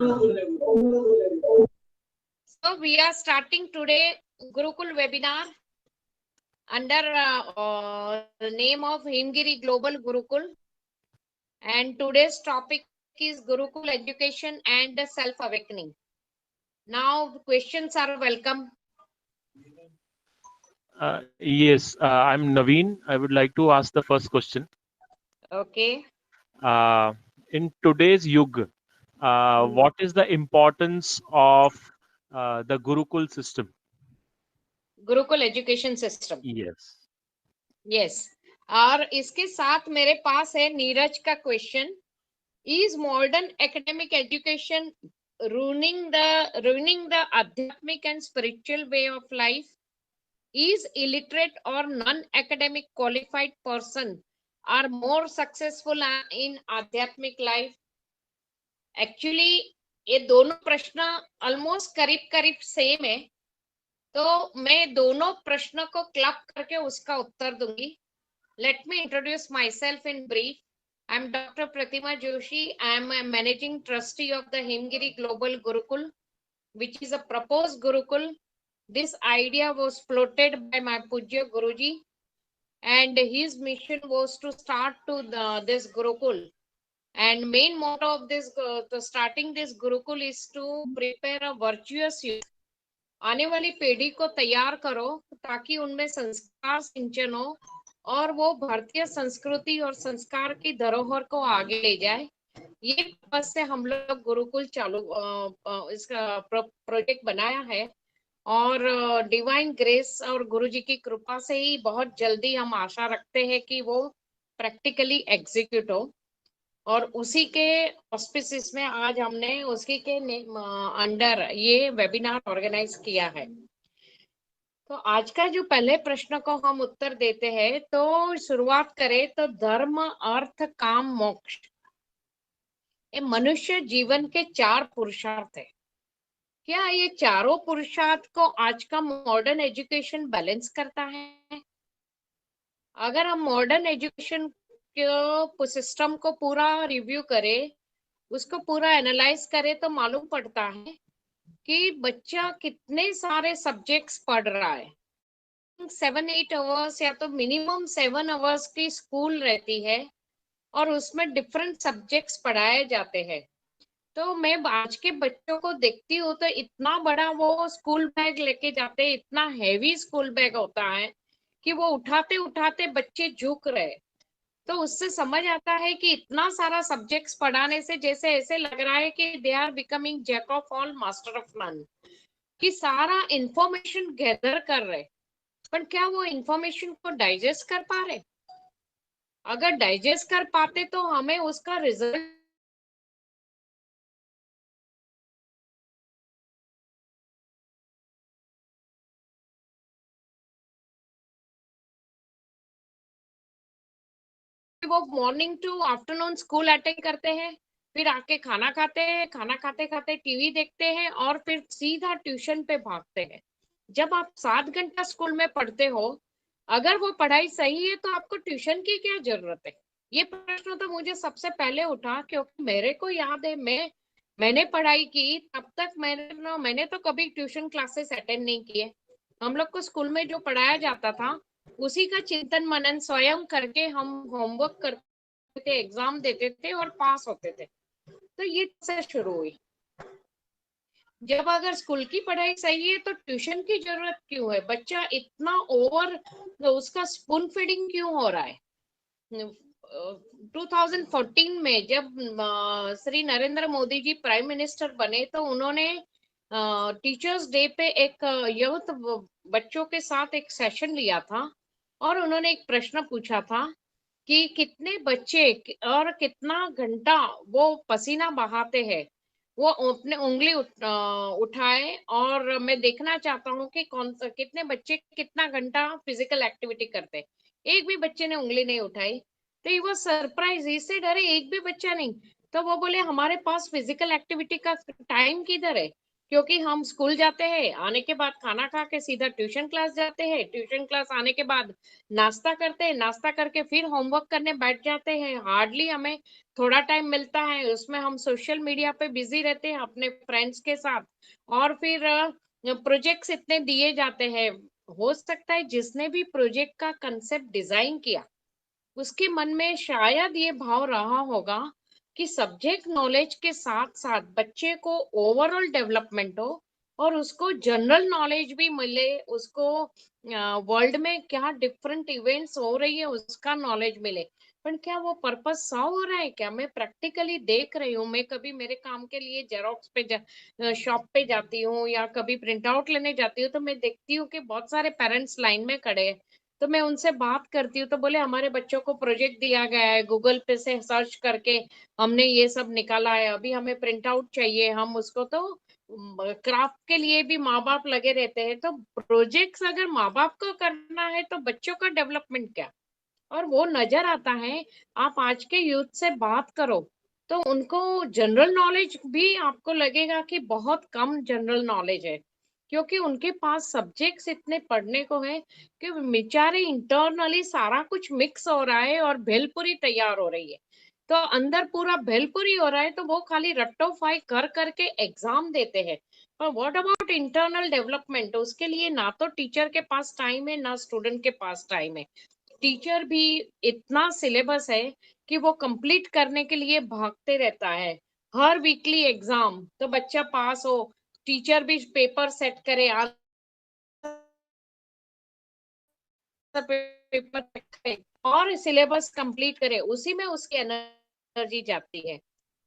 So we are starting today Gurukul webinar under the name of Himgiri Global Gurukul, and today's topic is Gurukul education and self-awakening. Now questions are welcome. Yes, I'm Naveen. I would like to ask the first question. Okay. In today's Yug, what is the importance of the Gurukul system? Gurukul education system. Yes. Yes. और इसके साथ मेरे पास है नीरज का question. Is modern academic education ruining the academic and spiritual way of life? Is illiterate or non-academic qualified person are more successful in आध्यात्मिक life? Actually ये दोनों प्रश्न ऑलमोस्ट करीब करीब सेम है, तो मैं दोनों प्रश्नों को क्लब करके उसका उत्तर दूंगी. Let me introduce myself in brief. I am Dr. Pratima Joshi. I am a managing trustee of the Himgiri Global Gurukul, which is a proposed Gurukul. This idea was floated by my Pujya Guruji, and his mission was to start this Gurukul. And main motto of this starting this Gurukul is to prepare a virtuous youth. आने वाली पीढ़ी को तैयार करो ताकि उनमें संस्कार सिंचन हो और वो भारतीय संस्कृति और संस्कार की धरोहर को आगे ले जाए. ये पर्पस से हम लोग गुरुकुल चालू इसका प्रोजेक्ट बनाया है, और डिवाइन ग्रेस और गुरुजी की कृपा से ही बहुत जल्दी हम आशा रखते हैं कि वो प्रैक्टिकली एग्जीक्यूट हो. और उसी के ऑस्पिसिस में आज हमने उसी के अंडर ये वेबिनार ऑर्गेनाइज किया है. तो आज का जो पहले प्रश्न को हम उत्तर देते हैं, तो शुरुआत करें तो धर्म अर्थ काम मोक्ष ये मनुष्य जीवन के 4 पुरुषार्थ है. क्या ये चारों पुरुषार्थ को आज का मॉडर्न एजुकेशन बैलेंस करता है? अगर हम मॉडर्न एजुकेशन के सिस्टम को पूरा रिव्यू करें, उसको पूरा एनालाइज करें, तो मालूम पड़ता है कि बच्चा कितने सारे सब्जेक्ट्स पढ़ रहा है. 7-8 आवर्स या तो मिनिमम 7 आवर्स की स्कूल रहती है और उसमें डिफरेंट सब्जेक्ट्स पढ़ाए जाते हैं. तो मैं आज के बच्चों को देखती हूँ तो इतना बड़ा वो स्कूल बैग लेके जाते हैं, इतना हैवी स्कूल बैग होता है कि वो उठाते उठाते बच्चे झुक रहे. तो उससे समझ आता है कि इतना सारा सब्जेक्ट्स पढ़ाने से जैसे ऐसे लग रहा है कि they are becoming jack of all master of none, कि सारा इंफॉर्मेशन गैदर कर रहे, पर क्या वो इंफॉर्मेशन को डाइजेस्ट कर पा रहे? अगर डाइजेस्ट कर पाते तो हमें उसका रिजल्ट वो morning to afternoon school attend करते हैं, फिर आके खाना खाते हैं, खाना खाते खाते टीवी देखते हैं और फिर सीधा ट्यूशन पे भागते हैं. जब आप 7 घंटा स्कूल में पढ़ते हो, अगर वो पढ़ाई सही है तो आपको ट्यूशन की क्या जरूरत है? ये प्रश्न तो मुझे सबसे पहले उठा, क्योंकि मेरे को याद है मैंने पढ़ाई की तब तक मैंने तो कभी ट्यूशन क्लासेस अटेंड नहीं किए. हम लोग को स्कूल में जो पढ़ाया जाता था उसी का चिंतन मनन स्वयं करके हम होमवर्क करते थे, एग्जाम देते थे और पास होते थे. तो ये से शुरू हुई. जब अगर स्कूल की पढ़ाई सही है तो ट्यूशन की जरूरत क्यों है? बच्चा इतना ओवर उसका स्पून फीडिंग क्यों हो रहा है? 2014 में जब श्री नरेंद्र मोदी जी प्राइम मिनिस्टर बने तो उन्होंने टीचर्स डे पे एक यूथ बच्चों के साथ एक सेशन लिया था और उन्होंने एक प्रश्न पूछा था कि कितने बच्चे और कितना घंटा वो पसीना बहाते हैं, वो अपने उंगली उठाए, और मैं देखना चाहता हूँ कि कितने बच्चे कितना घंटा फिजिकल एक्टिविटी करते. एक भी बच्चे ने उंगली नहीं उठाई. तो वो सरप्राइज, इससे डरे एक भी बच्चा नहीं. तो वो बोले हमारे पास फिजिकल एक्टिविटी का टाइम किधर है? क्योंकि हम स्कूल जाते हैं, आने के बाद खाना खा के सीधा ट्यूशन क्लास जाते हैं, ट्यूशन क्लास आने के बाद नाश्ता करते हैं, नाश्ता करके फिर होमवर्क करने बैठ जाते हैं। हार्डली हमें थोड़ा टाइम मिलता है, उसमें हम सोशल मीडिया पे बिजी रहते हैं अपने फ्रेंड्स के साथ। और फिर प्रोजेक्ट्स इतने दिए जाते हैं। हो सकता है जिसने भी प्रोजेक्ट का कंसेप्ट डिजाइन किया, उसके मन में शायद ये भाव रहा होगा कि सब्जेक्ट नॉलेज के साथ साथ बच्चे को ओवरऑल डेवलपमेंट हो, और उसको जनरल नॉलेज भी मिले, उसको वर्ल्ड में क्या डिफरेंट इवेंट्स हो रही है उसका नॉलेज मिले। पर क्या वो पर्पस सॉ हो रहा है क्या? मैं प्रैक्टिकली देख रही हूँ, मैं कभी मेरे काम के लिए जेरोक्स पे शॉप पे जाती हूँ या कभी प्रिंट आउट लेने जाती हूँ, तो मैं देखती हूँ कि बहुत सारे पेरेंट्स लाइन में खड़े हैं। तो मैं उनसे बात करती हूँ तो बोले हमारे बच्चों को प्रोजेक्ट दिया गया है, गूगल पे से सर्च करके हमने ये सब निकाला है, अभी हमें प्रिंट आउट चाहिए। हम उसको तो क्राफ्ट के लिए भी माँ बाप लगे रहते हैं। तो प्रोजेक्ट्स अगर माँ बाप को करना है तो बच्चों का डेवलपमेंट क्या? और वो नजर आता है। आप आज के यूथ से बात करो तो उनको जनरल नॉलेज भी आपको लगेगा कि बहुत कम जनरल नॉलेज है, क्योंकि उनके पास सब्जेक्ट्स इतने पढ़ने को है कि बेचारे इंटरनली सारा कुछ मिक्स हो रहा है और भेलपुरी तैयार हो रही है। तो अंदर पूरा भेलपुरी हो रहा है, तो वो खाली रट्टोफाई कर करके एग्जाम देते हैं। पर व्हाट अबाउट इंटरनल डेवलपमेंट? उसके लिए ना तो टीचर के पास टाइम है ना स्टूडेंट के पास टाइम है। टीचर भी इतना सिलेबस है कि वो कंप्लीट करने के लिए भागते रहता है। हर वीकली एग्जाम तो बच्चा पास हो, टीचर भी पेपर सेट करे, पेपर करे और सिलेबस कंप्लीट करे, उसी में उसकी एनर्जी जाती है।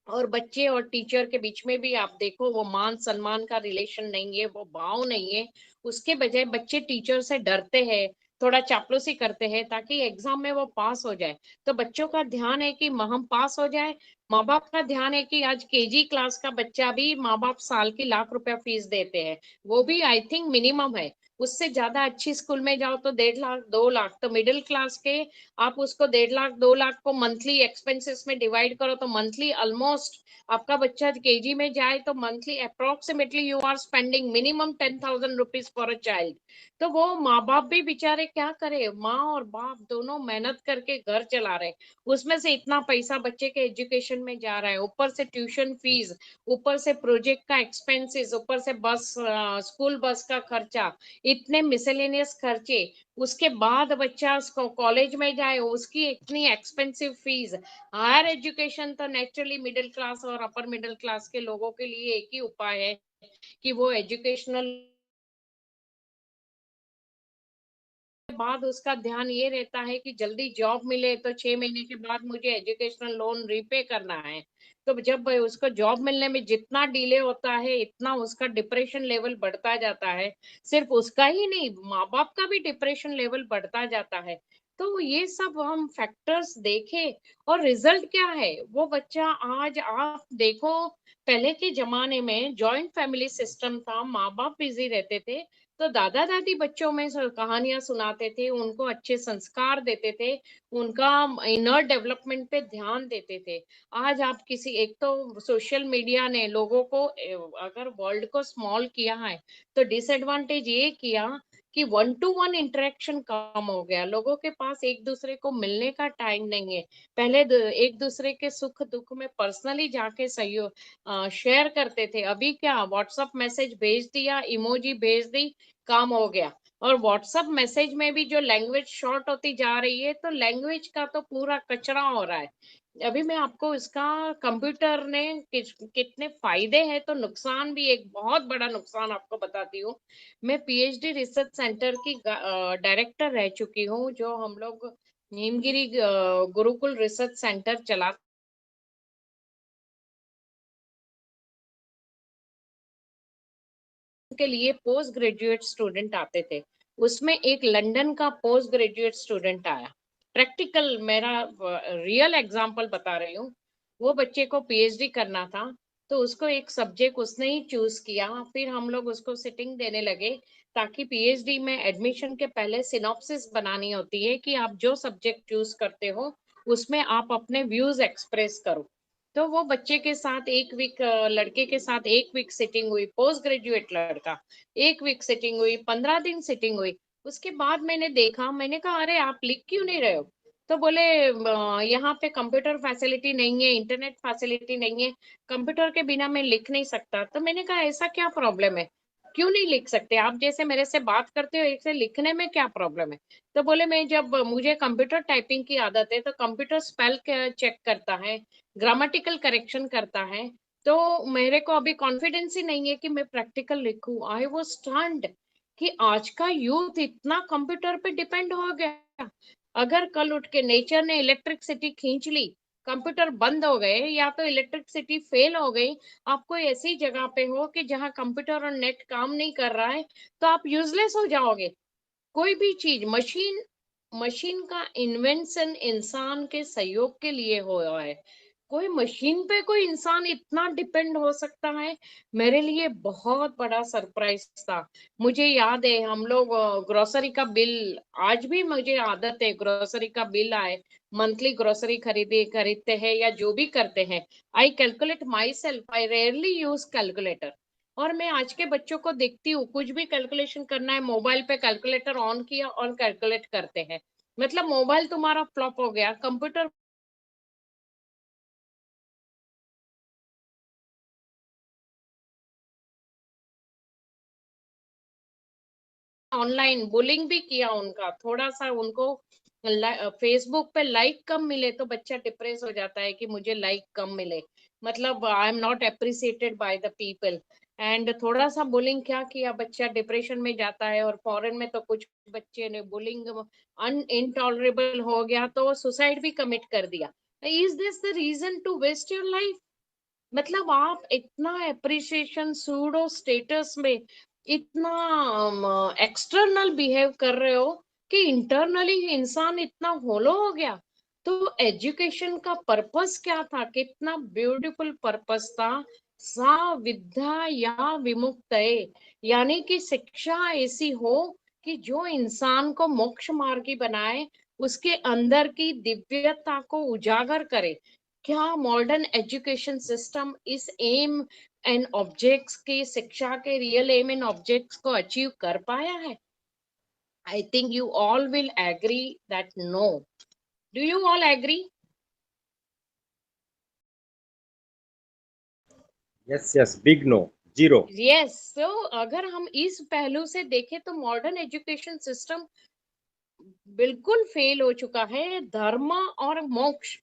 और बच्चे और टीचर के बीच में भी आप देखो, वो मान सम्मान का रिलेशन नहीं है, वो भाव नहीं है। उसके बजाय बच्चे टीचर से डरते हैं, थोड़ा चापलूसी करते हैं ताकि एग्जाम में वो पास हो जाए। तो बच्चों का ध्यान है कि हम पास हो जाए, माँ बाप का ध्यान है कि आज केजी क्लास का बच्चा भी माँ बाप साल की ₹1,00,000 फीस देते हैं। वो भी आई थिंक मिनिमम है। उससे ज्यादा अच्छी स्कूल में जाओ तो 1.5 लाख 2 लाख। तो मिडिल क्लास के आप उसको 1.5 लाख 2 लाख को मंथली एक्सपेंसेस में डिवाइड करो तो मंथली ऑलमोस्ट, आपका बच्चा केजी में जाए तो monthly approximately you are spending minimum 10,000 rupees for a child. तो वो माँ बाप भी बेचारे क्या करे, माँ और बाप दोनों मेहनत करके घर चला रहे, उसमें से इतना पैसा बच्चे के एजुकेशन में जा रहा है, ऊपर से ट्यूशन फीस, ऊपर से प्रोजेक्ट का एक्सपेंसेस, ऊपर से बस स्कूल बस का खर्चा, इतने मिसेलेनियस खर्चे। उसके बाद बच्चा कॉलेज में जाए, उसकी इतनी एक्सपेंसिव फीस। हायर एजुकेशन तो नेचुरली मिडिल क्लास और अपर मिडिल क्लास के लोगों के लिए एक ही उपाय है कि वो एजुकेशनल बाद उसका ध्यान ये रहता है कि जल्दी जॉब मिले, तो 6 महीने के बाद मुझे एजुकेशनल लोन रीपे करना है। तो जब उसको जॉब मिलने में जितना डिले होता है, इतना उसका डिप्रेशन लेवल बढ़ता जाता है। सिर्फ उसका ही नहीं, माँ बाप का भी डिप्रेशन लेवल बढ़ता जाता है। तो ये सब हम फैक्टर्स देखें, और रिजल्ट क्या है? वो बच्चा आज आप देखो, पहले के जमाने में जॉइंट फैमिली सिस्टम था, माँ बाप बिजी रहते थे, तो दादा दादी बच्चों में कहानियां सुनाते थे, उनको अच्छे संस्कार देते थे, उनका इनर डेवलपमेंट पे ध्यान देते थे। आज आप किसी, एक तो सोशल मीडिया ने लोगों को अगर वर्ल्ड को स्मॉल किया है, तो डिसएडवांटेज ये किया कि वन टू वन इंटरेक्शन कम हो गया, लोगों के पास एक दूसरे को मिलने का टाइम नहीं है। पहले एक दूसरे के सुख दुख में पर्सनली जाके सहयोग शेयर करते थे। अभी क्या, व्हाट्सएप मैसेज भेज दिया, इमोजी भेज दी, काम हो गया। और व्हाट्सएप मैसेज में भी जो लैंग्वेज शॉर्ट होती जा रही है, तो लैंग्वेज का तो पूरा कचरा हो रहा है। अभी मैं आपको इसका, कंप्यूटर ने कितने फायदे हैं तो नुकसान भी, एक बहुत बड़ा नुकसान आपको बताती हूँ। मैं पीएचडी रिसर्च सेंटर की डायरेक्टर रह चुकी हूँ, जो हम लोग नीमगिरी गुरुकुल रिसर्च सेंटर चला के लिए पोस्ट ग्रेजुएट स्टूडेंट आते थे। उसमें एक लंदन का पोस्ट ग्रेजुएट स्टूडेंट आया, प्रैक्टिकल, मेरा रियल एग्जांपल बता रही हूँ। वो बच्चे को पीएचडी करना था, तो उसको एक सब्जेक्ट उसने ही चूज किया। फिर हम लोग उसको सिटिंग देने लगे, ताकि पीएचडी में एडमिशन के पहले सिनॉप्सिस बनानी होती है कि आप जो सब्जेक्ट चूज करते हो उसमें आप अपने व्यूज एक्सप्रेस करो। तो वो बच्चे के साथ एक वीक, लड़के के साथ एक वीक सिटिंग हुई, पोस्ट ग्रेजुएट लड़का, एक वीक सिटिंग हुई, 15 दिन सिटिंग हुई। उसके बाद मैंने देखा, मैंने कहा अरे आप लिख क्यों नहीं रहे हो? तो बोले यहाँ पे कंप्यूटर फैसिलिटी नहीं है, इंटरनेट फैसिलिटी नहीं है, कंप्यूटर के बिना मैं लिख नहीं सकता। तो मैंने कहा ऐसा क्या प्रॉब्लम है, क्यों नहीं लिख सकते? आप जैसे मेरे से बात करते हो, ऐसे लिखने में क्या प्रॉब्लम है? तो बोले मैं जब मुझे कंप्यूटर टाइपिंग की आदत है, तो कंप्यूटर स्पेल चेक करता है, ग्रामेटिकल करेक्शन करता है, तो मेरे को अभी कॉन्फिडेंस ही नहीं है कि मैं प्रैक्टिकल लिखूं। आई वाज स्टन्ड कि आज का यूथ इतना कंप्यूटर पे डिपेंड हो गया। अगर कल उठ के नेचर ने इलेक्ट्रिसिटी खींच ली, कंप्यूटर बंद हो गए या तो इलेक्ट्रिसिटी फेल हो गई, आप कोई ऐसी जगह पे हो कि जहां कंप्यूटर और नेट काम नहीं कर रहा है, तो आप यूजलेस हो जाओगे। कोई भी चीज, मशीन मशीन का इन्वेंशन इंसान के सहयोग के लिए हुआ है। कोई मशीन पे कोई इंसान इतना डिपेंड हो सकता है, मेरे लिए बहुत बड़ा सरप्राइज था। मुझे याद है हम लोग ग्रोसरी का बिल, आज भी मुझे आदत है, ग्रोसरी का बिल आए, मंथली ग्रोसरी खरीदते हैं या जो भी करते हैं, I calculate my self, I rarely use calculator. और मैं आज के बच्चों को देखती हूँ, कुछ भी कैलकुलेशन करना है, मोबाइल पे कैलकुलेटर ऑन किया और कैलकुलेट करते हैं। मतलब मोबाइल तुम्हारा फ्लॉप हो गया, कंप्यूटर ऑनलाइन बुलिंग भी किया उनका, थोड़ा सा उनको फेसबुक पे लाइक कम मिले तो बच्चा डिप्रेस हो जाता है कि मुझे लाइक कम मिले, मतलब I am not appreciated by the people. And थोड़ा सा बुलिंग क्या किया, बच्चा डिप्रेशन में जाता है। और फॉरेन में तो कुछ बच्चे ने बुलिंग इनटॉलरेबल हो गया तो सुसाइड भी कमिट कर दिया। Is this the reason to waste your life? मतलब आप इतना अप्रिसिएशन सूडो स्टेटस में इतना एक्सटर्नल बिहेव कर रहे हो कि इंटरनली इंसान इतना होलो हो गया। तो एजुकेशन का पर्पस क्या था? कितना ब्यूटीफुल पर्पस था। सा विद्या या विमुक्तये, यानी कि शिक्षा ऐसी हो कि जो इंसान को मोक्ष मार्गी बनाए, उसके अंदर की दिव्यता को उजागर करे। क्या मॉडर्न एजुकेशन सिस्टम इस एम एंड ऑब्जेक्ट्स की, शिक्षा के रियल एम एंड ऑब्जेक्ट्स को अचीव कर पाया है? I think you all will agree that no. Do you all agree? Yes, yes, big no, zero. Yes. तो अगर हम इस पहलू से देखें तो मॉडर्न एजुकेशन सिस्टम बिल्कुल फेल हो चुका है। धर्म और मोक्ष,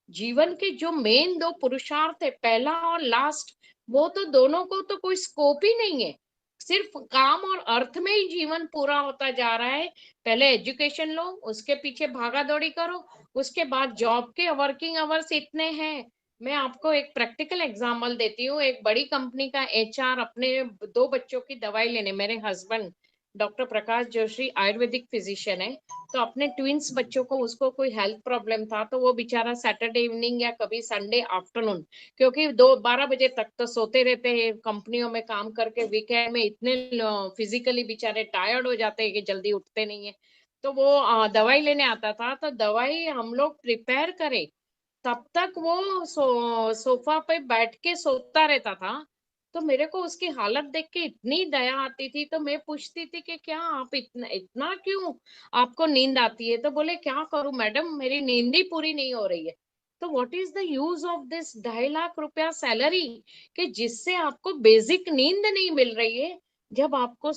जीवन के जो मेन दो पुरुषार्थ है, पहला और लास्ट, वो तो दोनों को तो कोई स्कोप ही नहीं है। सिर्फ काम और अर्थ में ही जीवन पूरा होता जा रहा है। पहले एजुकेशन लो, उसके पीछे भागा दौड़ी करो, उसके बाद जॉब के वर्किंग आवर्स इतने हैं। मैं आपको एक प्रैक्टिकल एग्जांपल देती हूँ। एक बड़ी कंपनी का एचआर अपने दो बच्चों की दवाई लेने, मेरे husband doctor Prakash Joshi Ayurvedic physician है, तो अपने ट्विंस बच्चों को, उसको कोई हेल्थ प्रॉब्लम था, तो वो बेचारा सैटरडे इवनिंग या कभी संडे आफ्टरनून, क्योंकि 2-12 बजे तक तो सोते रहते हैं कंपनियों में काम करके, वीकेंड में इतने फिजिकली बेचारे टायर्ड हो जाते हैं कि जल्दी उठते नहीं है। तो वो दवाई लेने आता था, तो दवाई हम लोग प्रिपेयर करें तब तक वो सोफा पे बैठ के सोता रहता था। तो मेरे को उसकी हालत देख के इतनी दया आती थी, तो मैं पूछती थी कि क्या आप इतना इतना क्यों आपको नींद आती है? तो बोले क्या करूं मैडम, मेरी नींद ही पूरी नहीं हो रही है। तो what is the use of this 2.5 lakh रुपया सैलरी, कि जिससे आपको बेसिक नींद नहीं मिल रही है? जब आपको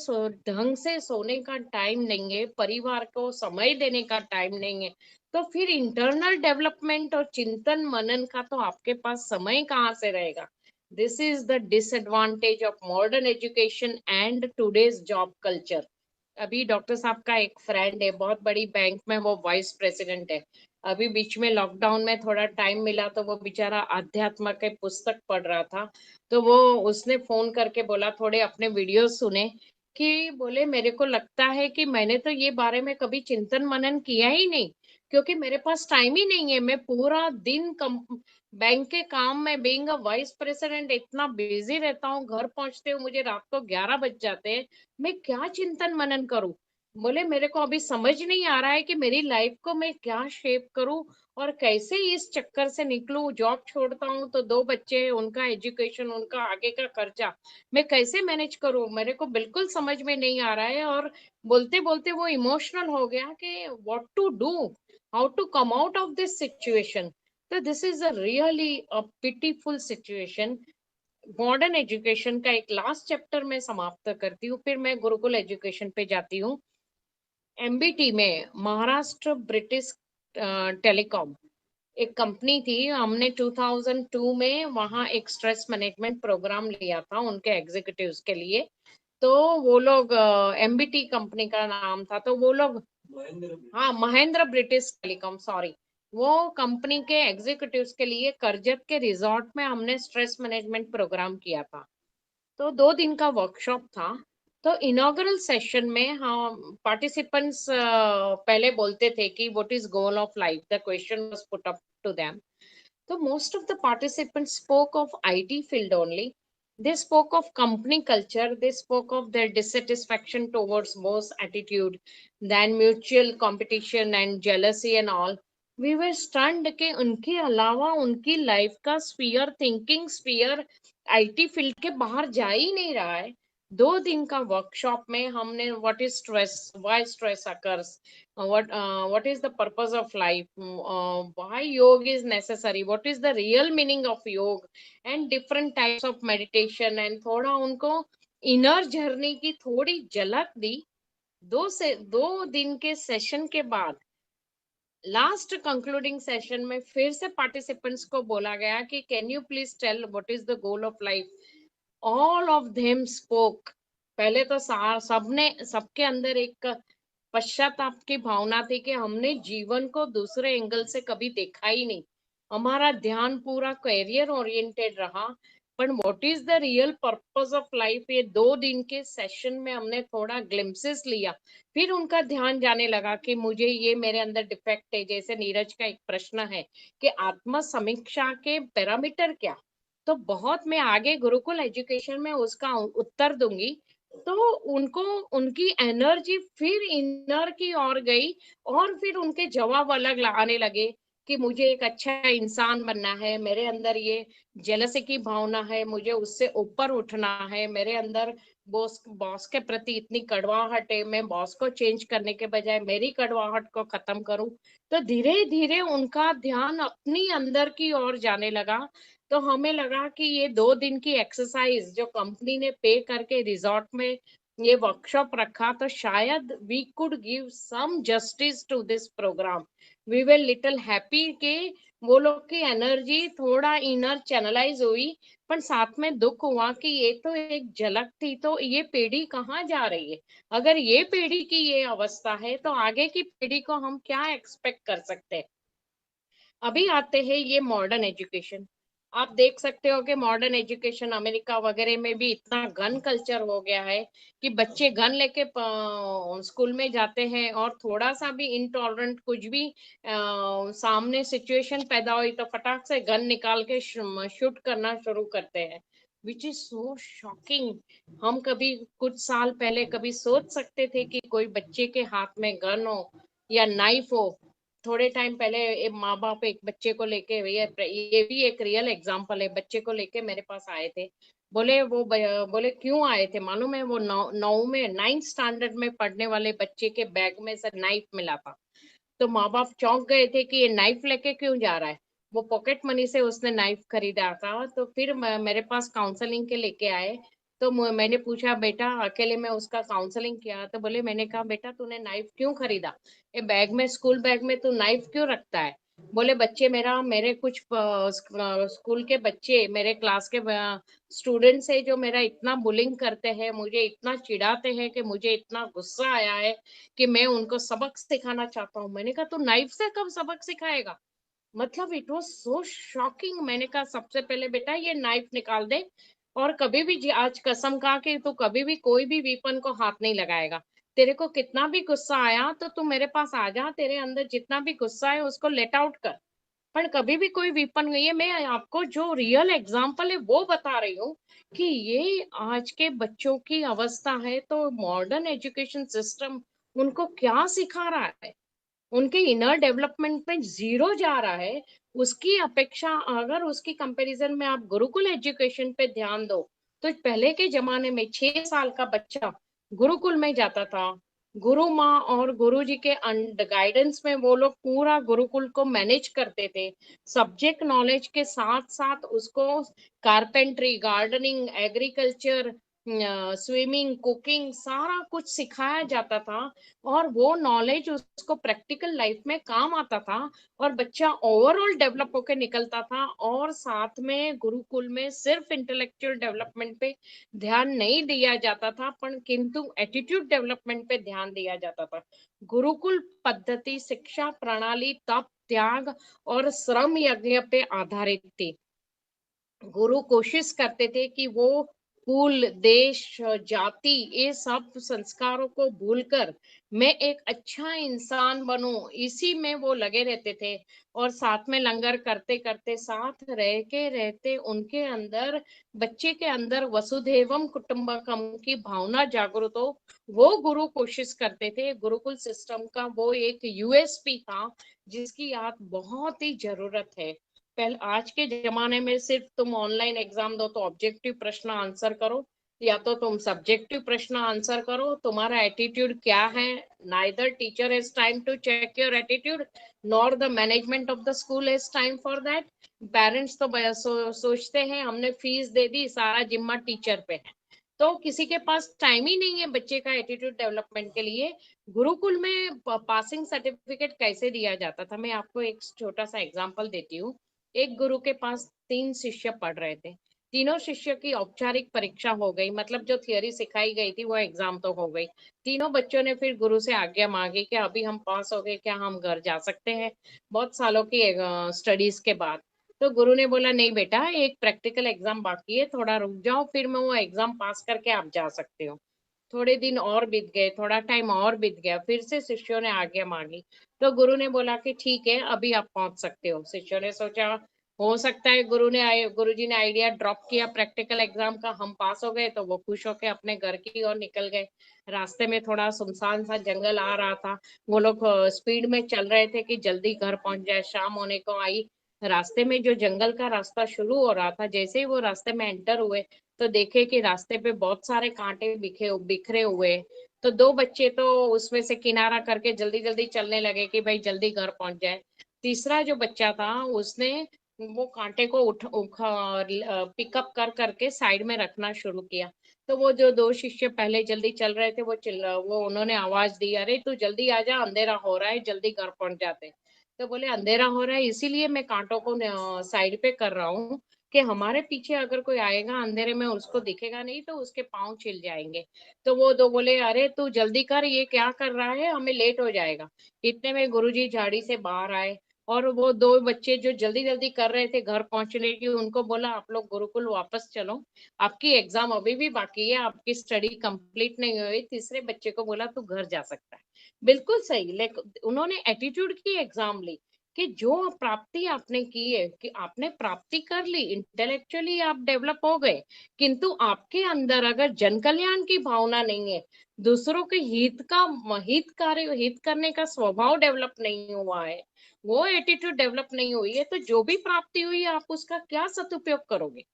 ढंग से सोने का टाइम नहीं है, परिवार को समय देने का टाइम नहीं है, तो फिर इंटरनल डेवलपमेंट और चिंतन मनन का तो आपके पास समय कहाँ से रहेगा? This is the disadvantage of modern education and today's job culture. अभी डॉक्टर साहब का एक फ्रेंड है, बहुत बड़ी बैंक में वो वाइस प्रेसिडेंट है। अभी बीच में लॉकडाउन में थोड़ा टाइम मिला तो वो बेचारा अध्यात्म के पुस्तक पढ़ रहा था। तो वो उसने फोन करके बोला थोड़े अपने वीडियो सुने, कि बोले मेरे को लगता है कि मैंने तो ये बारे में कभी चिंतन मनन किया ही नहीं, क्योंकि मेरे पास टाइम ही नहीं है। मैं पूरा दिन बैंक के काम में, बीइंग अ वाइस प्रेसिडेंट, इतना बिजी रहता हूँ, घर पहुंचते हुए मुझे रात को 11 बज जाते हैं। मैं क्या चिंतन मनन करूं? बोले मेरे को अभी समझ नहीं आ रहा है कि मेरी लाइफ को मैं क्या शेप करूं और कैसे इस चक्कर से निकलूं। जॉब छोड़ता हूं तो 2 बच्चे, उनका एजुकेशन, उनका आगे का खर्चा मैं कैसे मैनेज करूं, मेरे को बिल्कुल समझ में नहीं आ रहा है। और बोलते बोलते वो इमोशनल हो गया कि what to do, how to come out of this situation. तो this is a really a pitiful situation. Modern education का एक लास्ट चैप्टर मैं समाप्त करती हूँ, फिर मैं गुरुकुल एजुकेशन पे जाती हूँ। एमबीटी में महाराष्ट्र ब्रिटिश टेलीकॉम एक कंपनी थी, हमने 2002 में वहाँ एक स्ट्रेस मैनेजमेंट प्रोग्राम लिया था उनके एग्जीक्यूटिव्स के लिए। तो वो लोग एमबीटी कंपनी का नाम था, तो वो लोग, हाँ महेंद्र ब्रिटिश टेलीकॉम, सॉरी, वो कंपनी के एग्जीक्यूटिव्स के लिए करजत के रिजॉर्ट में हमने स्ट्रेस मैनेजमेंट प्रोग्राम किया था। तो 2 दिन का वर्कशॉप था। तो इनॉग्रल सेशन में हम पार्टिसिपेंट्स पहले बोलते थे कि what is goal of life, the question was put up to them. So most of the participants spoke of IT field only. They spoke of company culture. They spoke of their dissatisfaction towards boss attitude, then mutual competition and jealousy and all. We were stunned कि उनके अलावा उनकी life का sphere, thinking sphere IT field के बाहर जा ही नहीं रहा है। 2 दिन का वर्कशॉप में हमने what is stress, why stress occurs, what is the purpose of life, why yoga is necessary, what is the real meaning of yoga, and different types of meditation, and थोड़ा उनको इनर जर्नी की थोड़ी झलक दी। 2 दिन के session के बाद last concluding session में फिर से पार्टिसिपेंट्स को बोला गया कि can you please tell what is the goal of life. All of them spoke. पहले तो सबने, सबके अंदर एक पश्चाताप की भावना थी कि हमने जीवन को दूसरे एंगल से कभी देखा ही नहीं, हमारा ध्यान पूरा करियर ओरिएंटेड रहा। पर what is the real purpose of life, ये 2 दिन के सेशन में हमने थोड़ा ग्लिम्पसेस लिया। फिर उनका ध्यान जाने लगा कि मुझे ये मेरे अंदर डिफेक्ट है। जैसे नीरज का एक प्रश्न है कि आत्म समीक्षा के पैरामीटर क्या, तो बहुत मैं आगे गुरुकुल एजुकेशन में उसका उत्तर दूंगी। तो उनको उनकी एनर्जी फिर इनर की ओर गई और फिर उनके जवाब अलग आने लगे कि मुझे एक अच्छा इंसान बनना है, मेरे अंदर ये जेलसी की भावना है, मुझे उससे ऊपर उठना है, मेरे अंदर बॉस बॉस के प्रति इतनी कड़वाहट है, मैं बॉस को चेंज करने के बजाय मेरी कड़वाहट को खत्म करूं। तो धीरे धीरे उनका ध्यान अपनी अंदर की ओर जाने लगा। तो हमें लगा कि ये 2 दिन की एक्सरसाइज जो कंपनी ने पे करके रिजॉर्ट में ये वर्कशॉप रखा, तो शायद we could give some justice to this program. We were little happy कि वो लोग की एनर्जी थोड़ा इनर चैनलाइज हुई। पर साथ में दुख हुआ कि ये तो एक झलक थी, तो ये पीढ़ी कहाँ जा रही है। अगर ये पीढ़ी की ये अवस्था है तो आगे की पीढ़ी को हम क्या एक्सपेक्ट कर सकते हैं। अभी आते हैं ये मॉडर्न एजुकेशन। आप देख सकते हो कि मॉडर्न एजुकेशन अमेरिका वगैरह में भी इतना गन कल्चर हो गया है कि बच्चे गन लेके स्कूल में जाते हैं, और थोड़ा सा भी इनटॉलरेंट कुछ भी सामने सिचुएशन पैदा हुई तो फटाक से गन निकाल के शूट करना शुरू करते हैं, विच इज सो शॉकिंग। हम कभी कुछ साल पहले कभी सोच सकते थे कि कोई बच्चे के हाथ में गन हो या नाइफ हो। थोड़े टाइम पहले माँ बाप एक बच्चे को लेके, ये भी एक रियल एग्जांपल है, बच्चे को लेके मेरे पास आए थे। बोले क्यों आए थे मालूम है, वो नौ में 9th स्टैंडर्ड में पढ़ने वाले बच्चे के बैग में से नाइफ मिला था। तो माँ बाप चौंक गए थे कि ये नाइफ लेके क्यों जा रहा है। वो पॉकेट मनी से उसने नाइफ खरीदा था। तो फिर मेरे पास काउंसलिंग के लेके आए। तो मैंने पूछा बेटा, अकेले में उसका काउंसलिंग किया। तो बोले, मैंने कहा बेटा तूने नाइफ क्यों खरीदा, ये बैग में, स्कूल बैग में तू नाइफ क्यों रखता है। बोले बच्चे मेरे कुछ स्कूल के बच्चे, मेरे क्लास के स्टूडेंट्स है जो मेरा इतना बुलिंग करते हैं, मुझे इतना चिढ़ाते हैं कि मुझे इतना गुस्सा आया है कि मैं उनको सबक सिखाना चाहता हूँ। मैंने कहा तू नाइफ से कब सबक सिखाएगा। मतलब इट वाज सो शॉकिंग। मैंने कहा सबसे पहले बेटा ये नाइफ निकाल दे, और कभी भी आज कसम खा कि तू कभी भी कोई भी वीपन को हाथ नहीं लगाएगा। तेरे को कितना भी गुस्सा आया तो तू मेरे पास आ जा, तेरे अंदर जितना भी गुस्सा है उसको लेट आउट कर, पर कभी भी कोई वीपन नहीं है। मैं आपको जो रियल एग्जांपल है वो बता रही हूँ कि ये आज के बच्चों की अवस्था है। तो मॉडर्न एजुकेशन सिस्टम उनको क्या सिखा रहा है, उनके इनर डेवलपमेंट में 0 जा रहा है। उसकी अपेक्षा अगर उसकी कंपैरिजन में आप गुरुकुल एजुकेशन पे ध्यान दो, तो पहले के जमाने में 6 साल का बच्चा गुरुकुल में जाता था। गुरु माँ और गुरु जी के गाइडेंस में वो लोग पूरा गुरुकुल को मैनेज करते थे। सब्जेक्ट नॉलेज के साथ साथ उसको carpentry, gardening, agriculture, swimming, cooking सारा कुछ सिखाया जाता था, और वो नॉलेज उसको प्रैक्टिकल लाइफ में काम आता था, और बच्चा ओवरऑल डेवलप होकर निकलता था। और साथ में गुरुकुल में सिर्फ इंटेलेक्चुअल डेवलपमेंट पे ध्यान नहीं दिया जाता था, पर किंतु एटीट्यूड डेवलपमेंट पे ध्यान दिया जाता था। गुरुकुल पद्धति शिक्षा प्रणाली तप, त्याग और श्रम यज्ञ पे आधारित थी। गुरु कोशिश करते थे कि वो कुल, देश, जाति, ये सब संस्कारों को भूलकर मैं एक अच्छा इंसान बनूं, इसी में वो लगे रहते थे। और साथ में लंगर करते करते, साथ रह के रहते उनके अंदर, बच्चे के अंदर वसुधैवम कुटुंबकम की भावना जागृत हो, वो गुरु कोशिश करते थे। गुरुकुल सिस्टम का वो एक यूएसपी था जिसकी आज बहुत ही जरूरत है। पहले आज के जमाने में सिर्फ तुम ऑनलाइन एग्जाम दो तो ऑब्जेक्टिव प्रश्न आंसर करो, या तो तुम सब्जेक्टिव प्रश्न आंसर करो, तुम्हारा एटीट्यूड क्या है। Neither teacher has time to check your attitude, nor the management of the school has time for that. Parents तो सोचते हैं हमने फीस दे दी, सारा जिम्मा टीचर पे है, तो किसी के पास टाइम ही नहीं है बच्चे का एटीट्यूड डेवलपमेंट के लिए। गुरुकुल में पासिंग सर्टिफिकेट कैसे दिया जाता था, मैं आपको एक छोटा सा एग्जांपल देती हूँ। एक गुरु के पास 3 शिष्य पढ़ रहे थे। तीनों शिष्य की औपचारिक परीक्षा हो गई, मतलब जो थियोरी सिखाई गई थी वो एग्जाम तो हो गई। तीनों बच्चों ने फिर गुरु से आज्ञा मांगी कि अभी हम पास हो गए, क्या हम घर जा सकते हैं, बहुत सालों की स्टडीज के बाद। तो गुरु ने बोला नहीं बेटा, एक प्रैक्टिकल एग्जाम बाकी है, थोड़ा रुक जाओ, फिर मैं वो एग्जाम पास करके आप जा सकते हो। थोड़े दिन और बीत गए, थोड़ा टाइम और बीत गया, फिर से शिष्यों ने आज्ञा मांगी। तो गुरु ने बोला कि ठीक है, अभी आप पहुंच सकते हो। शिष्यों ने सोचा हो सकता है गुरु जी ने आइडिया ड्रॉप किया प्रैक्टिकल एग्जाम का, हम पास हो गए, तो वो खुश होके अपने घर की ओर निकल गए। रास्ते में थोड़ा सुनसान सा जंगल आ रहा था, वो लोग स्पीड में चल रहे थे कि जल्दी घर पहुंच जाए, शाम होने को आई। रास्ते में जो जंगल का रास्ता शुरू हो रहा था, जैसे ही वो रास्ते में एंटर हुए, तो देखे कि रास्ते पे बहुत सारे कांटे बिखरे हुए। तो 2 बच्चे तो उसमें से किनारा करके जल्दी जल्दी चलने लगे कि भाई जल्दी घर पहुंच जाए। तीसरा जो बच्चा था उसने वो कांटे को पिकअप कर करके साइड में रखना शुरू किया। तो वो जो 2 शिष्य पहले जल्दी चल रहे थे, वो उन्होंने आवाज दी, अरे तू जल्दी आ जा, अंधेरा हो रहा है, जल्दी घर पहुंच जाते। तो बोले अंधेरा हो रहा है इसीलिए मैं कांटों को साइड पे कर रहा हूँ, कि हमारे पीछे अगर कोई आएगा अंधेरे में, उसको दिखेगा नहीं तो उसके पांव छिल जाएंगे। तो वो 2 बोले अरे तू जल्दी कर, ये क्या कर रहा है, हमें लेट हो जाएगा। इतने में गुरुजी झाड़ी से बाहर आए, और वो 2 बच्चे जो जल्दी जल्दी कर रहे थे घर पहुंचने की, उनको बोला आप लोग गुरुकुल वापस चलो, आपकी एग्जाम अभी भी बाकी है, आपकी स्टडी कंप्लीट नहीं हुई। तीसरे बच्चे को बोला तू घर जा सकता है। बिल्कुल सही, लेकिन उन्होंने एटीट्यूड की एग्जाम ली, कि जो प्राप्ति आपने की है, कि आपने प्राप्ति कर ली, इंटेलेक्चुअली आप डेवलप हो गए, किंतु आपके अंदर अगर जन कल्याण की भावना नहीं है, दूसरों के हित करने का स्वभाव डेवलप नहीं हुआ है, वो एटीट्यूड डेवलप नहीं हुई है, तो जो भी प्राप्ति हुई है आप उसका क्या सदुपयोग करोगे?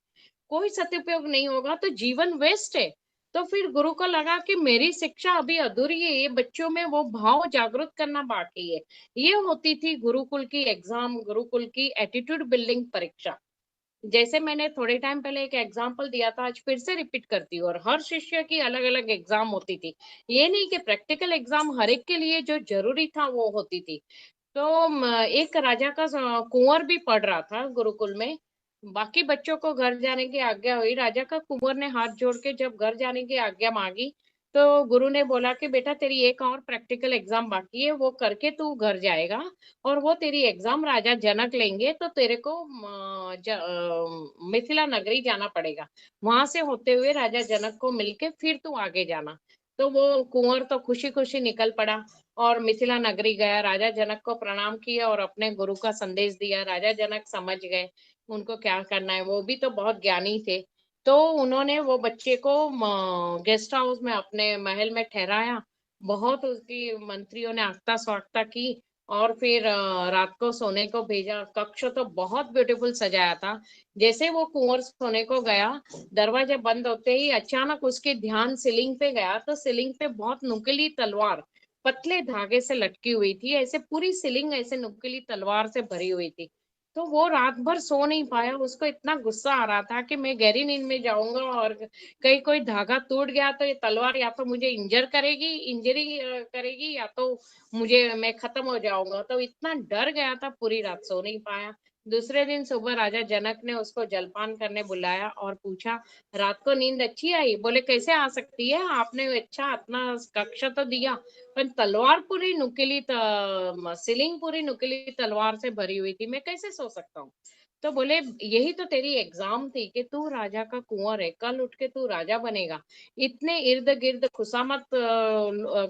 कोई सदुपयोग नहीं होगा, तो जीवन वेस्ट है। तो फिर गुरु को लगा कि मेरी शिक्षा अभी अधूरी है, ये बच्चों में वो भाव जागृत करना बाकी है। ये होती थी गुरुकुल की एग्जाम, गुरुकुल की एटीट्यूड बिल्डिंग परीक्षा। जैसे मैंने थोड़े टाइम पहले एक एग्जाम्पल दिया था, आज फिर से रिपीट करती हूँ, और हर शिष्य की अलग अलग एग्जाम होती थी। ये नहीं कि प्रैक्टिकल एग्जाम हर एक के लिए जो जरूरी था वो होती थी। तो एक राजा का कुंवर भी पढ़ रहा था गुरुकुल में। बाकी बच्चों को घर जाने की आज्ञा हुई, राजा का कुंवर ने हाथ जोड़ के जब घर जाने की आज्ञा मांगी, तो गुरु ने बोला कि बेटा तेरी एक और प्रैक्टिकल एग्जाम बाकी है, वो करके तू घर जाएगा, और वो तेरी एग्जाम राजा जनक लेंगे, तो तेरे को मिथिला नगरी जाना पड़ेगा, वहां से होते हुए राजा जनक को मिलके फिर तू आगे जाना। तो वो कुंवर तो खुशी खुशी निकल पड़ा, और मिथिला नगरी गया, राजा जनक को प्रणाम किया और अपने गुरु का संदेश दिया। राजा जनक समझ गए उनको क्या करना है, वो भी तो बहुत ज्ञानी थे। तो उन्होंने वो बच्चे को गेस्ट हाउस में अपने महल में ठहराया, बहुत उसकी मंत्रियों ने आगता स्वागता की और फिर रात को सोने को भेजा। कक्ष तो बहुत ब्यूटीफुल सजाया था। जैसे वो कुंवर सोने को गया, दरवाजे बंद होते ही अचानक उसके ध्यान सीलिंग पे गया, तो सीलिंग पे बहुत नुकीली तलवार पतले धागे से लटकी हुई थी। ऐसे पूरी सीलिंग ऐसे नुकीली तलवार से भरी हुई थी। तो वो रात भर सो नहीं पाया। उसको इतना गुस्सा आ रहा था कि मैं गहरी नींद में जाऊंगा और कहीं कोई धागा टूट गया तो ये तलवार या तो मुझे इंजर करेगी, इंजरी करेगी, या तो मुझे मैं खत्म हो जाऊंगा। तो इतना डर गया था, पूरी रात सो नहीं पाया। दूसरे दिन सुबह राजा जनक ने उसको जलपान करने बुलाया और पूछा, रात को नींद अच्छी आई? बोले, कैसे आ सकती है, आपने अच्छा अपना कक्ष तो दिया, पर तलवार पूरी नुकीली सीलिंग पूरी नुकीली तलवार से भरी हुई थी, मैं कैसे सो सकता हूँ? तो बोले, यही तो तेरी एग्जाम थी कि तू राजा का कुंवर है, कल उठ के तू राजा बनेगा। इतने इर्द गिर्द खुशामत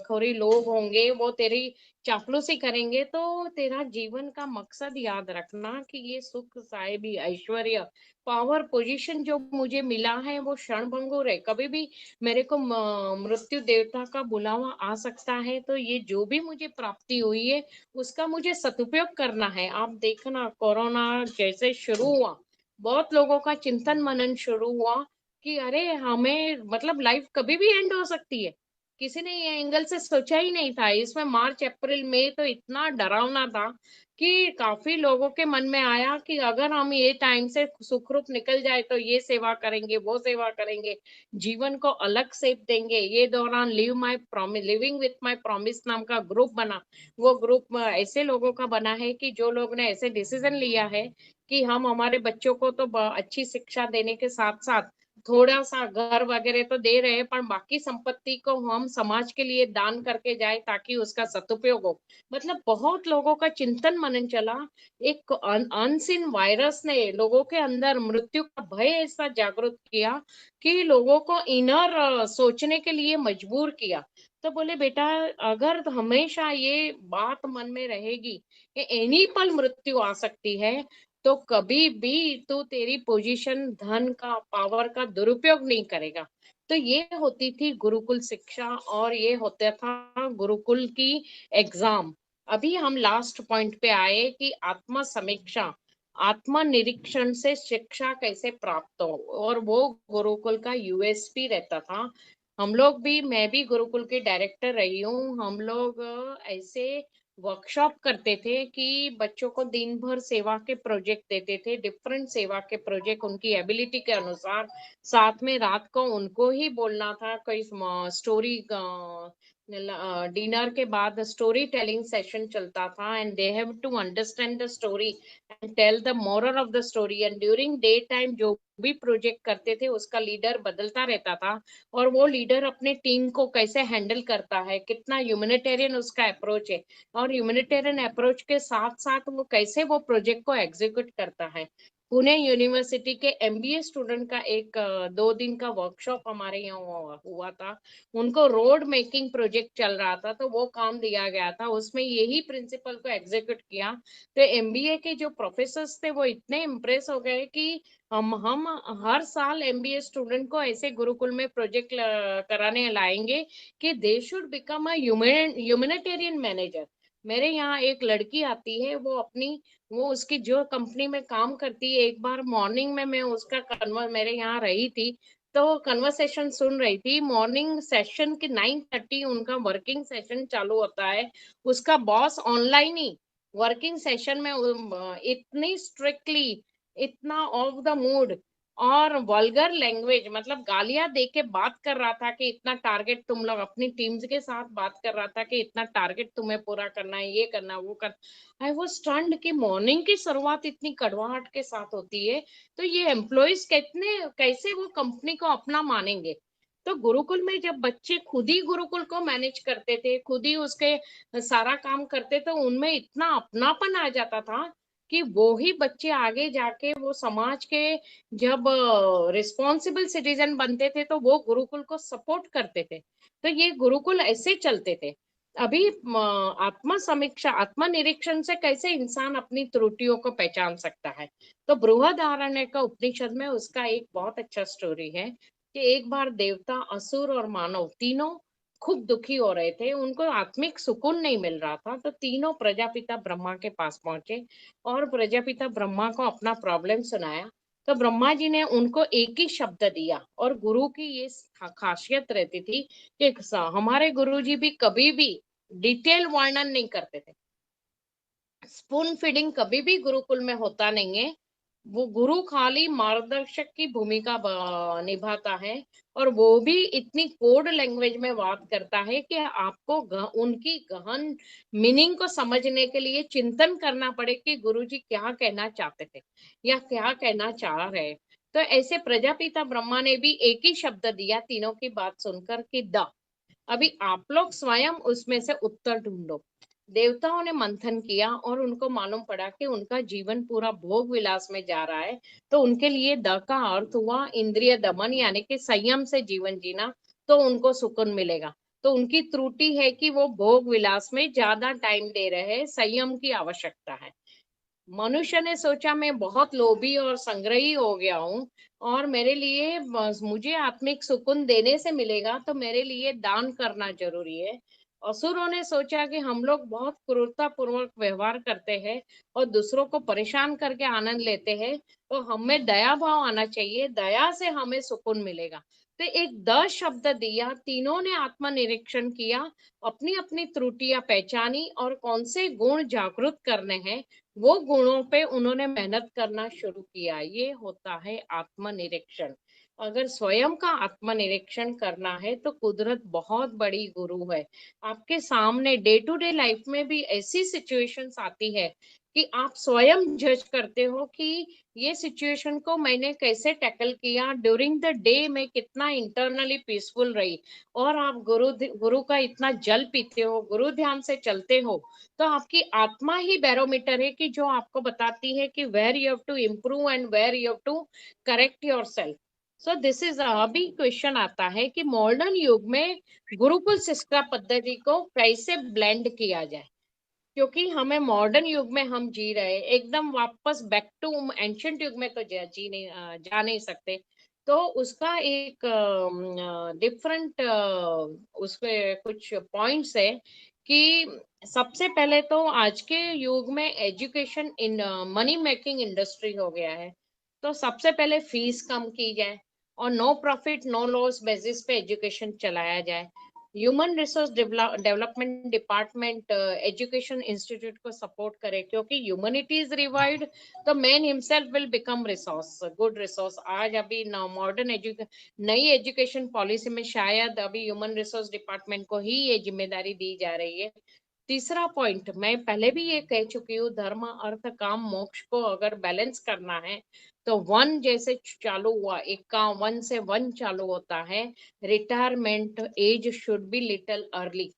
खोरी लोग होंगे, वो तेरी चापलूसी करेंगे, तो तेरा जीवन का मकसद याद रखना कि ये सुख साहेबी ऐश्वर्य पावर पोजीशन जो मुझे मिला है वो क्षण भंगुर है। कभी भी मेरे को मृत्यु देवता का बुलावा आ सकता है। तो ये जो भी मुझे प्राप्ति हुई है उसका मुझे सदुपयोग करना है। आप देखना, कोरोना जैसे शुरू हुआ, बहुत लोगों का चिंतन मनन शुरू हुआ कि अरे हमें मतलब लाइफ कभी भी एंड हो सकती है। किसी ने ये एंगल से सोचा ही नहीं था। इसमें मार्च अप्रैल मई तो इतना डरावना था कि काफी लोगों के मन में आया कि अगर हम ये टाइम से सुखरूप निकल जाए तो ये सेवा करेंगे, वो सेवा करेंगे, जीवन को अलग सेप देंगे। ये दौरान लिविंग विथ माय प्रॉमिस नाम का ग्रुप बना। वो ग्रुप ऐसे लोगों का बना है कि जो लोग ने ऐसे डिसीजन लिया है कि हम हमारे बच्चों को तो अच्छी शिक्षा देने के साथ साथ थोड़ा सा घर वगैरह तो दे रहे हैं, पर बाकी संपत्ति को हम समाज के लिए दान करके जाए ताकि उसका सदुपयोग हो। मतलब बहुत लोगों का चिंतन मनन चला। एक अनसीन वायरस ने लोगों के अंदर मृत्यु का भय ऐसा जागृत किया कि लोगों को इनर सोचने के लिए मजबूर किया। तो बोले, बेटा अगर हमेशा ये बात मन में रहेगी कि एनी पल मृत्यु आ सकती है, तो कभी भी तो तेरी पोजीशन धन का पावर का दुरुपयोग नहीं करेगा। तो ये होती थी गुरुकुल शिक्षा और ये होता था गुरुकुल की एग्जाम। अभी हम लास्ट पॉइंट पे आए कि आत्म समीक्षा, आत्म निरीक्षण से शिक्षा कैसे प्राप्त हो, और वो गुरुकुल का यूएसपी रहता था। हम लोग भी, मैं भी गुरुकुल की डायरेक्टर रही हूँ। हम लोग ऐसे वर्कशॉप करते थे कि बच्चों को दिन भर सेवा के प्रोजेक्ट देते थे, डिफरेंट सेवा के प्रोजेक्ट उनकी एबिलिटी के अनुसार। साथ में रात को उनको ही बोलना था कोई स्टोरी। डिनर के बाद स्टोरी टेलिंग सेशन चलता था and they have to understand the story and tell the moral of the story. And during day time जो भी प्रोजेक्ट करते थे उसका लीडर बदलता रहता था, और वो लीडर अपने टीम को कैसे हैंडल करता है, कितना ह्यूमैनिटेरियन उसका अप्रोच है, और ह्यूमैनिटेरियन अप्रोच के साथ साथ वो कैसे वो प्रोजेक्ट को एग्जीक्यूट करता है। पुणे यूनिवर्सिटी के एमबीए स्टूडेंट का एक 2 दिन का वर्कशॉप हमारे यहाँ हुआ था। उनको रोड मेकिंग प्रोजेक्ट चल रहा था, तो वो काम दिया गया था, उसमें यही प्रिंसिपल को एग्जीक्यूट किया। तो एमबीए के जो प्रोफेसर्स थे वो इतने इम्प्रेस हो गए कि हम हर साल एमबीए स्टूडेंट को ऐसे गुरुकुल में प्रोजेक्ट कराने लाएंगे कि they should become a humanitarian manager. मेरे यहाँ एक लड़की आती है, वो उसकी जो कंपनी में काम करती है, एक बार मॉर्निंग में मैं उसका मेरे यहाँ रही थी, तो कन्वर्सेशन सुन रही थी। मॉर्निंग सेशन के 9:30 उनका वर्किंग सेशन चालू होता है। उसका बॉस ऑनलाइन ही वर्किंग सेशन में इतनी स्ट्रिक्टली, इतना ऑफ द मूड और वल्गर लैंग्वेज, मतलब गालियां दे के बात कर रहा था कि इतना टारगेट तुम लोग अपनी टीम्स के साथ बात कर रहा था कि इतना टारगेट तुम्हें पूरा करना है, ये करना, वो करना। आई वो स्टन्ड कि मॉर्निंग की शुरुआत इतनी कड़वाहट के साथ होती है, तो ये एम्प्लॉयज कितने कैसे वो कंपनी को अपना मानेंगे। तो गुरुकुल में जब बच्चे खुद ही गुरुकुल को मैनेज करते थे, खुद ही उसके सारा काम करते, तो उनमें इतना अपनापन आ जाता था कि वो ही बच्चे आगे जाके वो समाज के जब रिस्पॉन्सिबल सिटीजन बनते थे तो वो गुरुकुल को सपोर्ट करते थे। तो ये गुरुकुल ऐसे चलते थे। अभी आत्म समीक्षा, आत्म निरीक्षण से कैसे इंसान अपनी त्रुटियों को पहचान सकता है। तो बृहदारण्यक उपनिषद में उसका एक बहुत अच्छा स्टोरी है कि एक बार देवता, असुर और मानव तीनों खूब दुखी हो रहे थे, उनको आत्मिक सुकून नहीं मिल रहा था, तो तीनों प्रजापिता ब्रह्मा के पास पहुंचे और प्रजापिता ब्रह्मा को अपना प्रॉब्लम सुनाया। तो ब्रह्मा जी ने उनको एक ही शब्द दिया, और गुरु की ये खासियत रहती थी कि हमारे गुरु जी भी कभी भी डिटेल वर्णन नहीं करते थे। स्पून फीडिंग कभी भी गुरुकुल में होता नहीं है। वो गुरु खाली मार्गदर्शक की भूमिका निभाता है, और वो भी इतनी कोड लैंग्वेज में बात करता है कि आपको उनकी गहन मीनिंग को समझने के लिए चिंतन करना पड़े कि गुरुजी क्या कहना चाहते थे या क्या कहना चाह रहे। तो ऐसे प्रजापिता ब्रह्मा ने भी एक ही शब्द दिया तीनों की बात सुनकर कि द। अभी आप लोग स्वयं उसमें से उत्तर ढूंढो। देवताओं ने मंथन किया और उनको मालूम पड़ा कि उनका जीवन पूरा भोग विलास में जा रहा है। तो उनके लिए द का अर्थ हुआ इंद्रिय दमन, यानी कि संयम से जीवन जीना, तो उनको सुकून मिलेगा। तो उनकी त्रुटि है कि वो भोग विलास में ज्यादा टाइम दे रहे हैं, संयम की आवश्यकता है। मनुष्य ने सोचा मैं बहुत लोभी और संग्रही हो गया हूँ, और मेरे लिए मुझे आत्मिक सुकून देने से मिलेगा, तो मेरे लिए दान करना जरूरी है। असुरों ने सोचा कि हम लोग बहुत क्रूरता पूर्वक व्यवहार करते हैं और दूसरों को परेशान करके आनंद लेते हैं, तो हमें दया भाव आना चाहिए, दया से हमें सुकून मिलेगा। तो एक द शब्द दिया, तीनों ने आत्मनिरीक्षण किया, अपनी अपनी त्रुटियां पहचानी और कौन से गुण जागृत करने हैं वो गुणों पे उन्होंने मेहनत करना शुरू किया। ये होता है आत्मनिरीक्षण। अगर स्वयं का आत्मनिरीक्षण करना है तो कुदरत बहुत बड़ी गुरु है। आपके सामने डे टू डे लाइफ में भी ऐसी सिचुएशंस आती है कि आप स्वयं जज करते हो कि ये सिचुएशन को मैंने कैसे टैकल किया, ड्यूरिंग द डे में कितना इंटरनली पीसफुल रही, और आप गुरु का इतना जल पीते हो, गुरु ध्यान से चलते हो, तो आपकी आत्मा ही बैरोमीटर है कि जो आपको बताती है कि where you have to improve and where you have to correct yourself. So this is अभी क्वेश्चन आता है कि मॉडर्न युग में गुरुकुल शिक्षा पद्धति को कैसे ब्लेंड किया जाए, क्योंकि हमें मॉडर्न युग में हम जी रहे हैं, एकदम वापस बैक टू एंशियंट युग में तो जा नहीं सकते। तो उसका एक डिफरेंट उसके कुछ पॉइंट्स है कि सबसे पहले तो आज के युग में education in money making industry हो गया है। तो सबसे पहले फीस कम की जाए और no profit no loss basis पे एजुकेशन चलाया जाए। Human resource development department education institute को सपोर्ट करे, क्योंकि ह्यूमनिटी इज रिवाइव्ड तो man himself will become resource, good resource. आज अभी मॉडर्न नई एजुकेशन पॉलिसी में शायद अभी ह्यूमन रिसोर्स डिपार्टमेंट को ही ये जिम्मेदारी दी जा रही है। तीसरा पॉइंट मैं पहले भी ये कह चुकी हूँ, धर्म अर्थ काम मोक्ष को अगर बैलेंस करना है तो वन जैसे चालू हुआ, एक का वन से वन चालू होता है। Retirement age should be little early,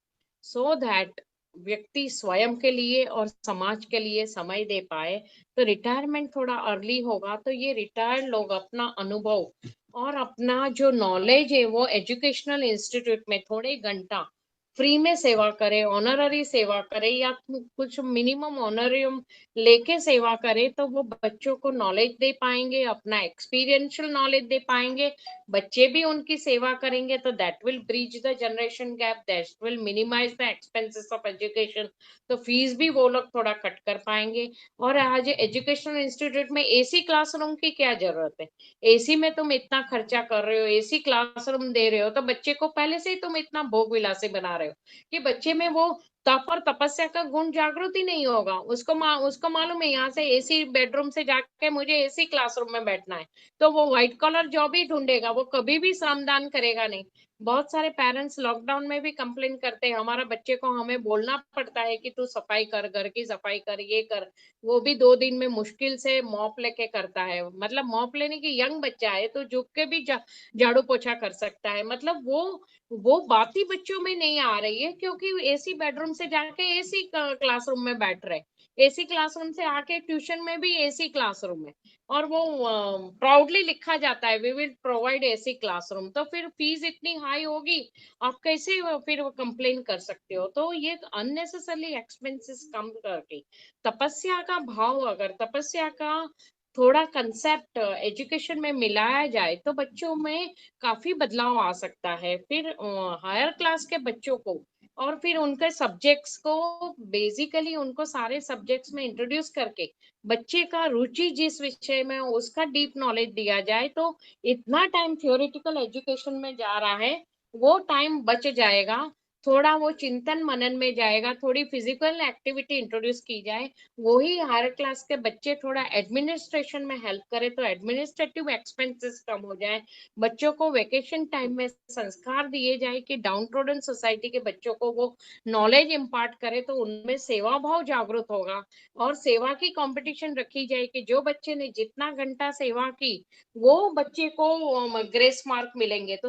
so that व्यक्ति स्वयं के लिए और समाज के लिए समय दे पाए। तो रिटायरमेंट थोड़ा अर्ली होगा तो ये रिटायर्ड लोग अपना अनुभव और अपना जो नॉलेज है वो एजुकेशनल इंस्टीट्यूट में थोड़े घंटा फ्री में सेवा करे, ऑनररी सेवा करे या कुछ मिनिमम ऑनरियम लेके सेवा करे, तो वो बच्चों को नॉलेज दे पाएंगे, अपना एक्सपीरियंशियल नॉलेज दे पाएंगे, बच्चे भी उनकी सेवा करेंगे। तो that will bridge the generation gap, that will minimise the expenses of education. तो फीस भी वो लोग थोड़ा कट कर पाएंगे। और आज एजुकेशनल इंस्टीट्यूट में एसी क्लासरूम की क्या जरूरत है? एसी में तुम इतना खर्चा कर रहे हो, एसी क्लासरूम दे रहे हो, तो बच्चे को पहले से ही तुम इतना भोग विलासी बना रहे हो कि बच्चे में वो तप और तपस्या का गुण जागृत ही नहीं होगा। उसको मालूम है यहाँ से एसी बेडरूम से जाके मुझे एसी क्लासरूम में बैठना है, तो वो व्हाइट कॉलर जॉब ही ढूंढेगा, वो कभी भी श्रमदान करेगा नहीं। बहुत सारे पेरेंट्स लॉकडाउन में भी कंप्लेन करते हैं, हमारा बच्चे को हमें बोलना पड़ता है कि तू सफाई कर, घर की सफाई कर, ये कर। वो भी 2 दिन में मुश्किल से मॉप लेके करता है, मतलब मॉप लेने की यंग बच्चा है तो झुक के भी झाड़ू पोछा कर सकता है। मतलब वो बात ही बच्चों में नहीं आ रही है, क्योंकि एसी बेडरूम से जाके एसी क्लासरूम में बैठ रहे, एसी क्लासरूम से आके ट्यूशन में भी एसी क्लासरूम है, और वो प्राउडली लिखा जाता है we will provide AC classroom. तो फिर फीस इतनी हाई होगी, आप कैसे फिर वो कंप्लेन कर सकते हो? तो ये अननेसेसरली एक्सपेंसेस कम करके तपस्या का भाव, अगर तपस्या का थोड़ा कंसेप्ट एजुकेशन में मिलाया जाए तो बच्चों में काफी बदलाव आ सकता है। फिर हायर क्लास के बच्चों को और फिर उनके सब्जेक्ट्स को बेसिकली उनको सारे सब्जेक्ट्स में इंट्रोड्यूस करके बच्चे का रुचि जिस विषय में हो, उसका डीप नॉलेज दिया जाए तो इतना टाइम थ्योरेटिकल एजुकेशन में जा रहा है वो टाइम बच जाएगा। थोड़ा वो चिंतन मनन में जाएगा, थोड़ी फिजिकल एक्टिविटी इंट्रोड्यूस की जाए, वही हायर क्लास के बच्चे थोड़ा एडमिनिस्ट्रेशन में हेल्प करे तो एडमिनिस्ट्रेटिव एक्सपेंसेस कम हो जाए। बच्चों को वेकेशन टाइम में संस्कार दिए जाए कि डाउन ट्रोडन सोसाइटी के बच्चों को वो नॉलेज इम्पार्ट करे तो उनमें सेवा भाव जागृत होगा। और सेवा की कंपटीशन रखी जाए कि जो बच्चे ने जितना घंटा सेवा की वो बच्चे को ग्रेस मार्क मिलेंगे। तो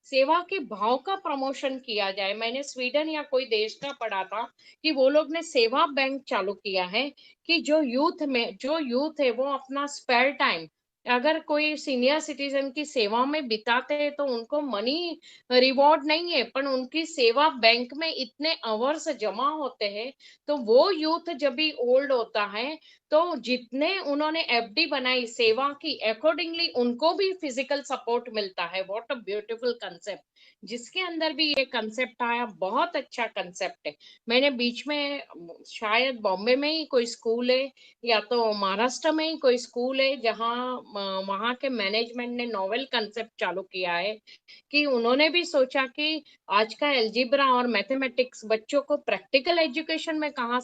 सेवा के भाव का प्रमोशन किया जाए। मैंने स्वीडन या कोई देश का पढ़ा था कि वो लोग ने सेवा बैंक चालू किया है कि जो यूथ है वो अपना स्पेयर टाइम अगर कोई सीनियर सिटीजन की सेवा में बिताते हैं तो उनको मनी रिवॉर्ड नहीं है पर उनकी सेवा बैंक में इतने अवर्स जमा होते हैं। तो वो यूथ जब भी ओल्ड होता है तो जितने उन्होंने एफडी बनाई सेवा की अकॉर्डिंगली उनको भी फिजिकल सपोर्ट मिलता है। व्हाट अ ब्यूटीफुल कंसेप्ट जिसके अंदर भी ये कंसेप्ट आया, बहुत अच्छा कंसेप्ट है। मैंने बीच में शायद बॉम्बे में ही कोई स्कूल है या तो महाराष्ट्र में ही कोई स्कूल है जहाँ वहाँ के मैनेजमेंट ने नोवेल कंसेप्ट चालू किया है कि उन्होंने भी सोचा कि आज का एल्जिब्रा और मैथमेटिक्स बच्चों को प्रैक्टिकल एजुकेशन में कहाँ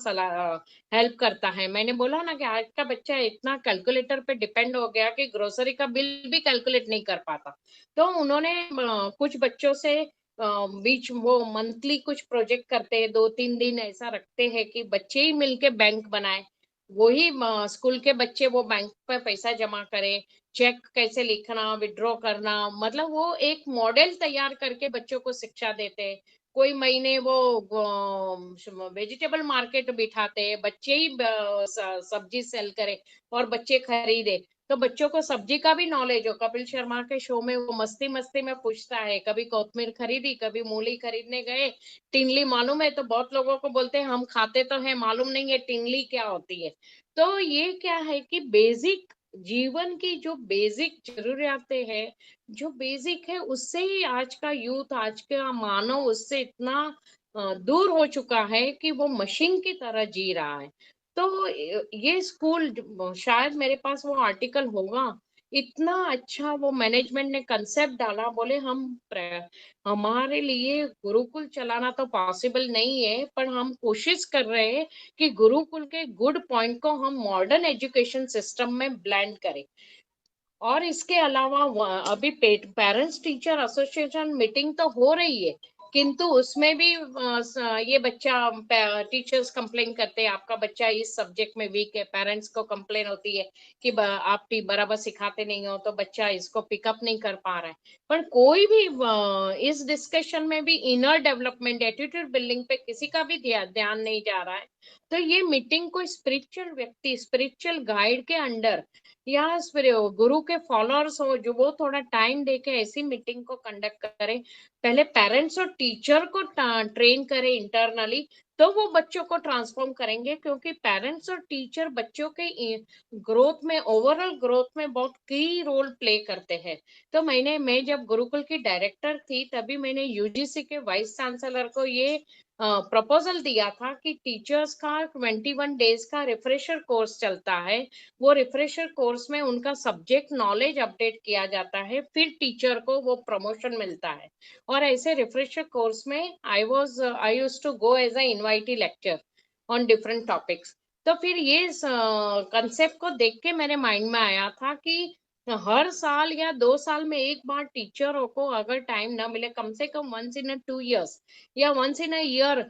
हेल्प करता है। मैंने बोला ना कि आज का बच्चा इतना कैलकुलेटर पे डिपेंड हो गया कि ग्रोसरी का बिल भी कैलकुलेट नहीं कर पाता। तो उन्होंने कुछ बच्चों से बीच वो मंथली कुछ प्रोजेक्ट करते हैं, 2-3 दिन ऐसा रखते हैं कि बच्चे ही मिलके बैंक बनाए। वही स्कूल के बच्चे वो बैंक पे पैसा जमा करें, चेक कैसे लिखना, विड्रॉ करना, मतलब वो एक मॉडल तैयार करके बच्चों को शिक्षा देते हैं। कोई महीने वो वेजिटेबल मार्केट बिठाते हैं, बच्चे ही सब्जी सेल करे और बच्चे खरीदे तो बच्चों को सब्जी का भी नॉलेज हो। कपिल शर्मा के शो में वो मस्ती मस्ती में पूछता है, कभी कोतमीर खरीदी, कभी मूली खरीदने गए, टिंडली मालूम है? तो बहुत लोगों को बोलते हैं हम खाते तो है, मालूम नहीं है टिंडली क्या होती है। तो ये क्या है कि बेसिक जीवन की जो बेसिक जरूरियातें हैं, जो बेसिक है उससे ही आज का यूथ, आज का मानव उससे इतना दूर हो चुका है कि वो मशीन की तरह जी रहा है। तो ये स्कूल शायद मेरे पास वो आर्टिकल होगा, इतना अच्छा वो मैनेजमेंट ने कंसेप्ट डाला। बोले हमारे लिए गुरुकुल चलाना तो पॉसिबल नहीं है पर हम कोशिश कर रहे हैं कि गुरुकुल के गुड पॉइंट को हम मॉडर्न एजुकेशन सिस्टम में ब्लेंड करें। और इसके अलावा अभी पेरेंट्स टीचर एसोसिएशन मीटिंग तो हो रही है किंतु उसमें भी ये बच्चा टीचर्स कंप्लेन करते हैं आपका बच्चा इस सब्जेक्ट में वीक है। पेरेंट्स को कंप्लेन होती है कि आप बराबर सिखाते नहीं हो तो बच्चा इसको पिकअप नहीं कर पा रहा है। पर कोई भी इस डिस्कशन में भी इनर डेवलपमेंट, एटीट्यूड बिल्डिंग पे किसी का भी ध्यान नहीं जा रहा है। तो ये मीटिंग को स्पिरिचुअल व्यक्ति, स्पिरिचुअल गाइड के अंडर या गुरु के फॉलोअर्स हो जो वो थोड़ा टाइम देके ऐसी मीटिंग को कंडक्ट करे। पहले पेरेंट्स और टीचर को ट्रेन करे इंटरनली तो वो बच्चों को ट्रांसफॉर्म करेंगे क्योंकि पेरेंट्स और टीचर बच्चों के ग्रोथ में, ओवरऑल ग्रोथ में बहुत की रोल प्ले करते हैं। तो मैं जब गुरुकुल की डायरेक्टर थी तभी मैंने यूजीसी के वाइस चांसलर को ये प्रपोजल दिया था कि टीचर्स का 21 डेज का रिफ्रेशर कोर्स चलता है। वो रिफ्रेशर कोर्स में उनका सब्जेक्ट नॉलेज अपडेट किया जाता है, फिर टीचर को वो प्रमोशन मिलता है। और ऐसे रिफ्रेशर कोर्स में I used to go as a invitee lecture on different topics. तो फिर ये कंसेप्ट को देख के मेरे माइंड में आया था कि हर साल या 2 साल में एक बार टीचरों को अगर टाइम ना मिले, कम से कम वंस इन 2 years या वंस इन ईयर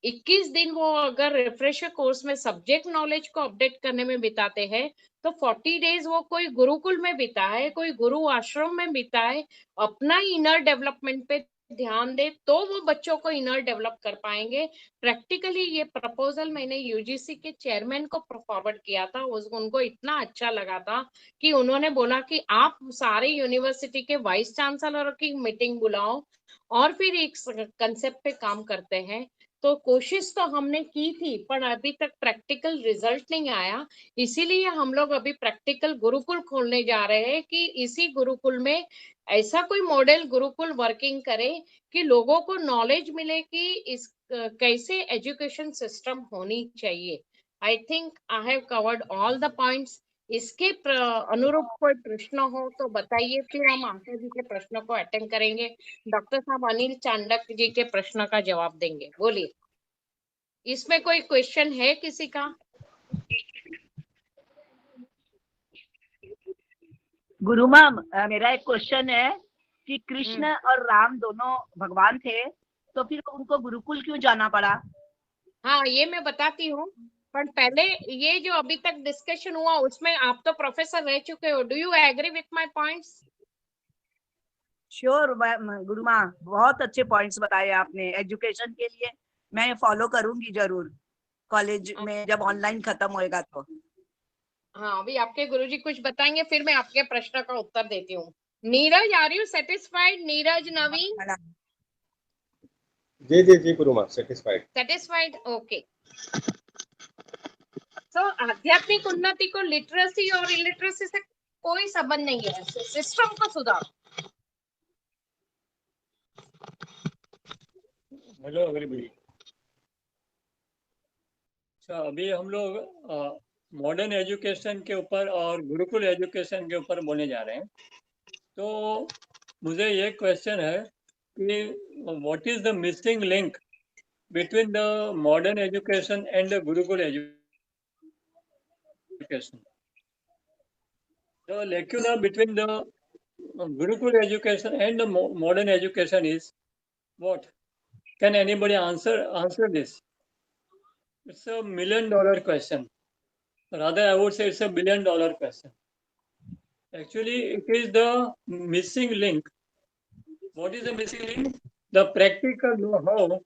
21 दिन वो अगर रिफ्रेशर कोर्स में सब्जेक्ट नॉलेज को अपडेट करने में बिताते हैं तो 40 डेज वो कोई गुरुकुल में बिताए, कोई गुरु आश्रम में बिताए, अपना इनर डेवलपमेंट पे ध्यान दे तो वो बच्चों को इनर डेवलप कर पाएंगे। प्रैक्टिकली ये प्रपोजल मैंने यूजीसी के चेयरमैन को फॉरवर्ड किया था, उनको इतना अच्छा लगा था कि उन्होंने बोला कि आप सारे यूनिवर्सिटी के वाइस चांसलर की मीटिंग बुलाओ और फिर एक कंसेप्ट पे काम करते हैं। तो कोशिश तो हमने की थी, पर अभी तक प्रैक्टिकल रिजल्ट नहीं आया। इसीलिए हम लोग अभी प्रैक्टिकल गुरुकुल खोलने जा रहे हैं कि इसी गुरुकुल में ऐसा कोई मॉडल गुरुकुल वर्किंग करे कि लोगों को नॉलेज मिले कि इस कैसे एजुकेशन सिस्टम होनी चाहिए। I think I have covered all the points. इसके अनुरूप कोई प्रश्न हो तो बताइए, फिर हम आशा जी के प्रश्न को अटेंड करेंगे। डॉक्टर साहब अनिल चांडक जी के प्रश्न का जवाब देंगे। बोलिए, इसमें कोई क्वेश्चन है किसी का? गुरु मैम, मेरा एक क्वेश्चन है कि कृष्ण और राम दोनों भगवान थे, तो फिर उनको गुरुकुल क्यों जाना पड़ा? हाँ, ये मैं बताती हूँ, पर पहले ये जो अभी तक डिस्कशन हुआ उसमें आप तो प्रोफेसर रह चुके हो। Do you agree with my points? Sure गुरु माँ, बहुत अच्छे पॉइंट्स बताए आपने। एजुकेशन के लिए मैं फॉलो करूंगी जरूर, कॉलेज में जब ऑनलाइन खत्म होएगा तो। हाँ, अभी आपके गुरुजी कुछ बताएंगे, फिर मैं आपके प्रश्न का उत्तर देती हूँ। Neeraj, are you satisfied? Neeraj Naveen ji गुरुमा, सेटिस्फाइड। Satisfied, okay. तो आध्यात्मिक उन्नति को लिटरेसी और इलिटरेसी से कोई संबंध नहीं है, सिस्टम को सुधार। Hello everybody. अच्छा, अभी हम लोग मॉडर्न एजुकेशन के ऊपर और गुरुकुल एजुकेशन के ऊपर बोलने जा रहे हैं। तो मुझे ये क्वेश्चन है कि what is the missing link between the modern education and the Gurukul education? The lacuna between the Gurukul education and the modern education is what? Can anybody answer this? It's a $1 million question. Rather, I would say it's a $1 billion question. Actually, it is the missing link. What is the missing link? The practical know-how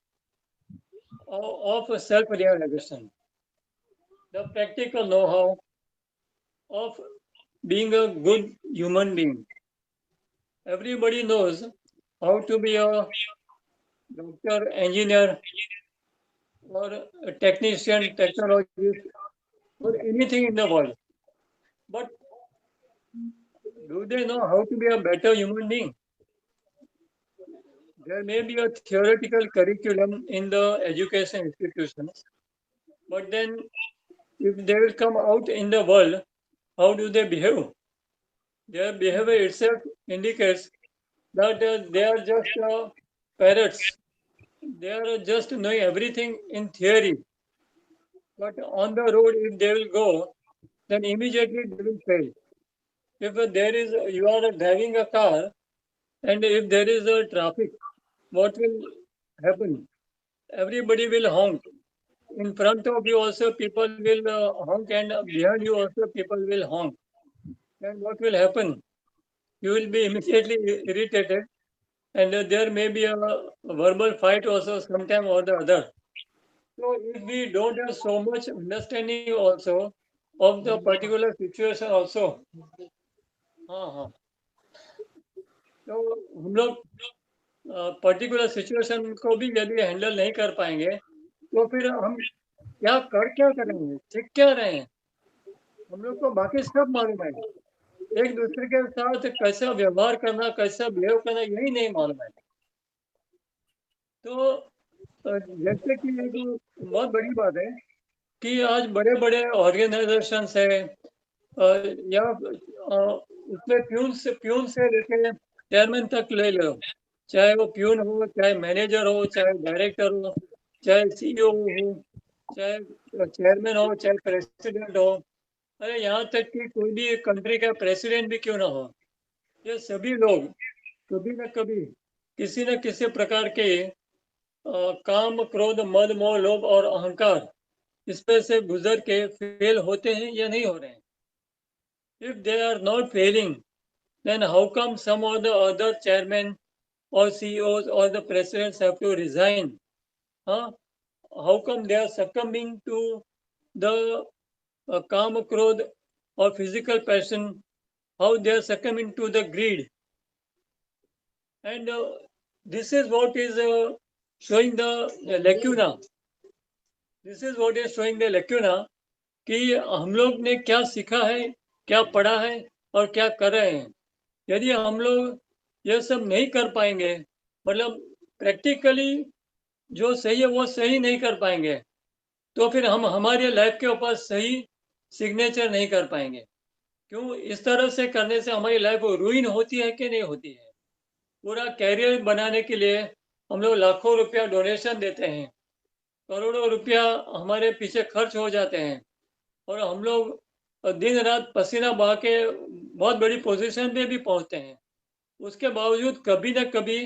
of self-realization. The practical know-how of being a good human being. Everybody knows how to be a doctor, engineer, or a technician, technologist, or anything in the world. But do they know how to be a better human being? There may be a theoretical curriculum in the education institutions, but then if they will come out in the world, how do they behave? Their behavior itself indicates that they are just parrots. They are just knowing everything in theory. But on the road, if they will go, then immediately they will fail. If you are driving a car, and if there is a traffic, what will happen? Everybody will honk. In front of you also people will honk, and behind you also people will honk. And what will happen? You will be immediately irritated, and there may be a verbal fight also sometime or the other. So if we don't have so much understanding also of the particular situation also, हाँ, तो हम लोग particular situation को भी यदि handle नहीं कर पाएंगे, तो फिर हम क्या करेंगे, सीख क्या रहे हैं? हम लोग को बाकी सब मालूम है, एक दूसरे के साथ कैसा व्यवहार करना, कैसा बिहेव करना, यही नहीं मालूम है। तो जैसे कि एक बहुत बड़ी बात है कि आज बड़े बड़े ऑर्गेनाइजेशन है, या उसमें प्यून से लेके चेयरमैन तक ले लो, चाहे वो प्यून हो, चाहे मैनेजर हो, चाहे डायरेक्टर हो, चाहे सीईओ हो, चाहे चेयरमैन हो, चाहे प्रेसिडेंट हो, अरे यहाँ तक कि कोई भी कंट्री का प्रेसिडेंट भी क्यों ना हो, ये सभी लोग कभी न कभी किसी न किसी प्रकार के काम, क्रोध, मद, मोह, लोभ और अहंकार इसमें से गुजर के फेल होते हैं या नहीं हो रहे हैं? If they are not failing, then how come some of the other chairmen or CEOs or the presidents have to resign? Huh? How come they are succumbing to the kama, krodh or physical passion? How they are succumbing to the greed? And this is what is showing the lacuna. This is what is showing the lacuna कि हम लोग ने क्या सीखा है, क्या पढ़ा है और क्या कर रहे हैं। यदि हम लोग ये सब नहीं कर पाएंगे, मतलब प्रैक्टिकली जो सही है वो सही नहीं कर पाएंगे, तो फिर हम हमारी लाइफ के ऊपर सही सिग्नेचर नहीं कर पाएंगे। क्यों? इस तरह से करने से हमारी लाइफ रूइन होती है कि नहीं होती है। पूरा कैरियर बनाने के लिए हम लोग लाखों रुपया डोनेशन देते हैं, करोड़ों रुपया हमारे पीछे खर्च हो जाते हैं और हम लोग दिन रात पसीना बहा के बहुत बड़ी पोजीशन पे भी पहुंचते हैं। उसके बावजूद कभी न कभी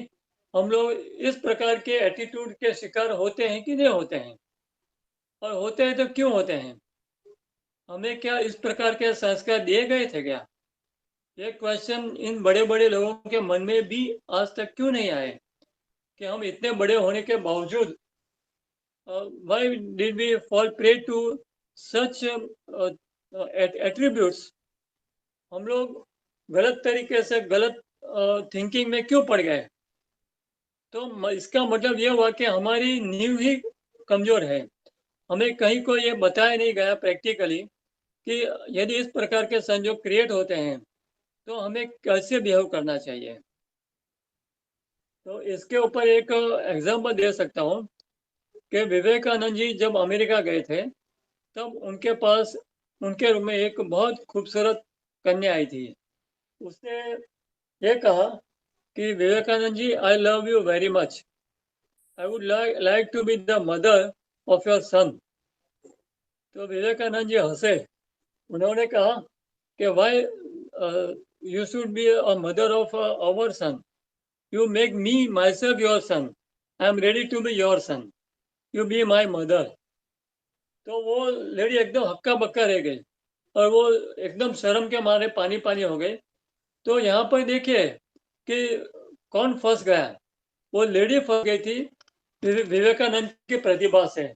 हम लोग इस प्रकार के एटीट्यूड के शिकार होते हैं कि नहीं होते हैं, और होते हैं तो क्यों होते हैं? हमें क्या इस प्रकार के संस्कार दिए गए थे क्या? ये क्वेश्चन इन बड़े बड़े लोगों के मन में भी आज तक क्यों नहीं आए कि हम इतने बड़े होने के बावजूद why did we fall prey to such attributes? हम लोग गलत तरीके से गलत थिंकिंग में क्यों पड़ गए? तो इसका मतलब ये हुआ कि हमारी नींव ही कमजोर है। हमें कहीं को ये बताया नहीं गया प्रैक्टिकली कि यदि इस प्रकार के संयोग क्रिएट होते हैं तो हमें कैसे बिहेव करना चाहिए। तो इसके ऊपर एक एग्जांपल दे सकता हूँ कि विवेकानंद जी जब अमेरिका गए थे तब उनके पास उनके रूम में एक बहुत खूबसूरत कन्या आई थी। उसने ये कहा कि Vivekananda ji, I love you very much, I would like to be the mother of your son. तो विवेकानंद जी हंसे। उन्होंने कहा कि why you should be a mother of our son, you make me myself your son, I am ready to be your son, you be my mother. तो वो lady एकदम हक्का बक्का रह गई और वो एकदम शर्म के मारे पानी पानी हो गई। तो यहाँ पर देखिए कि कौन फंस गया। वो लेडी फंस गई थी विवेकानंद की प्रतिभा से।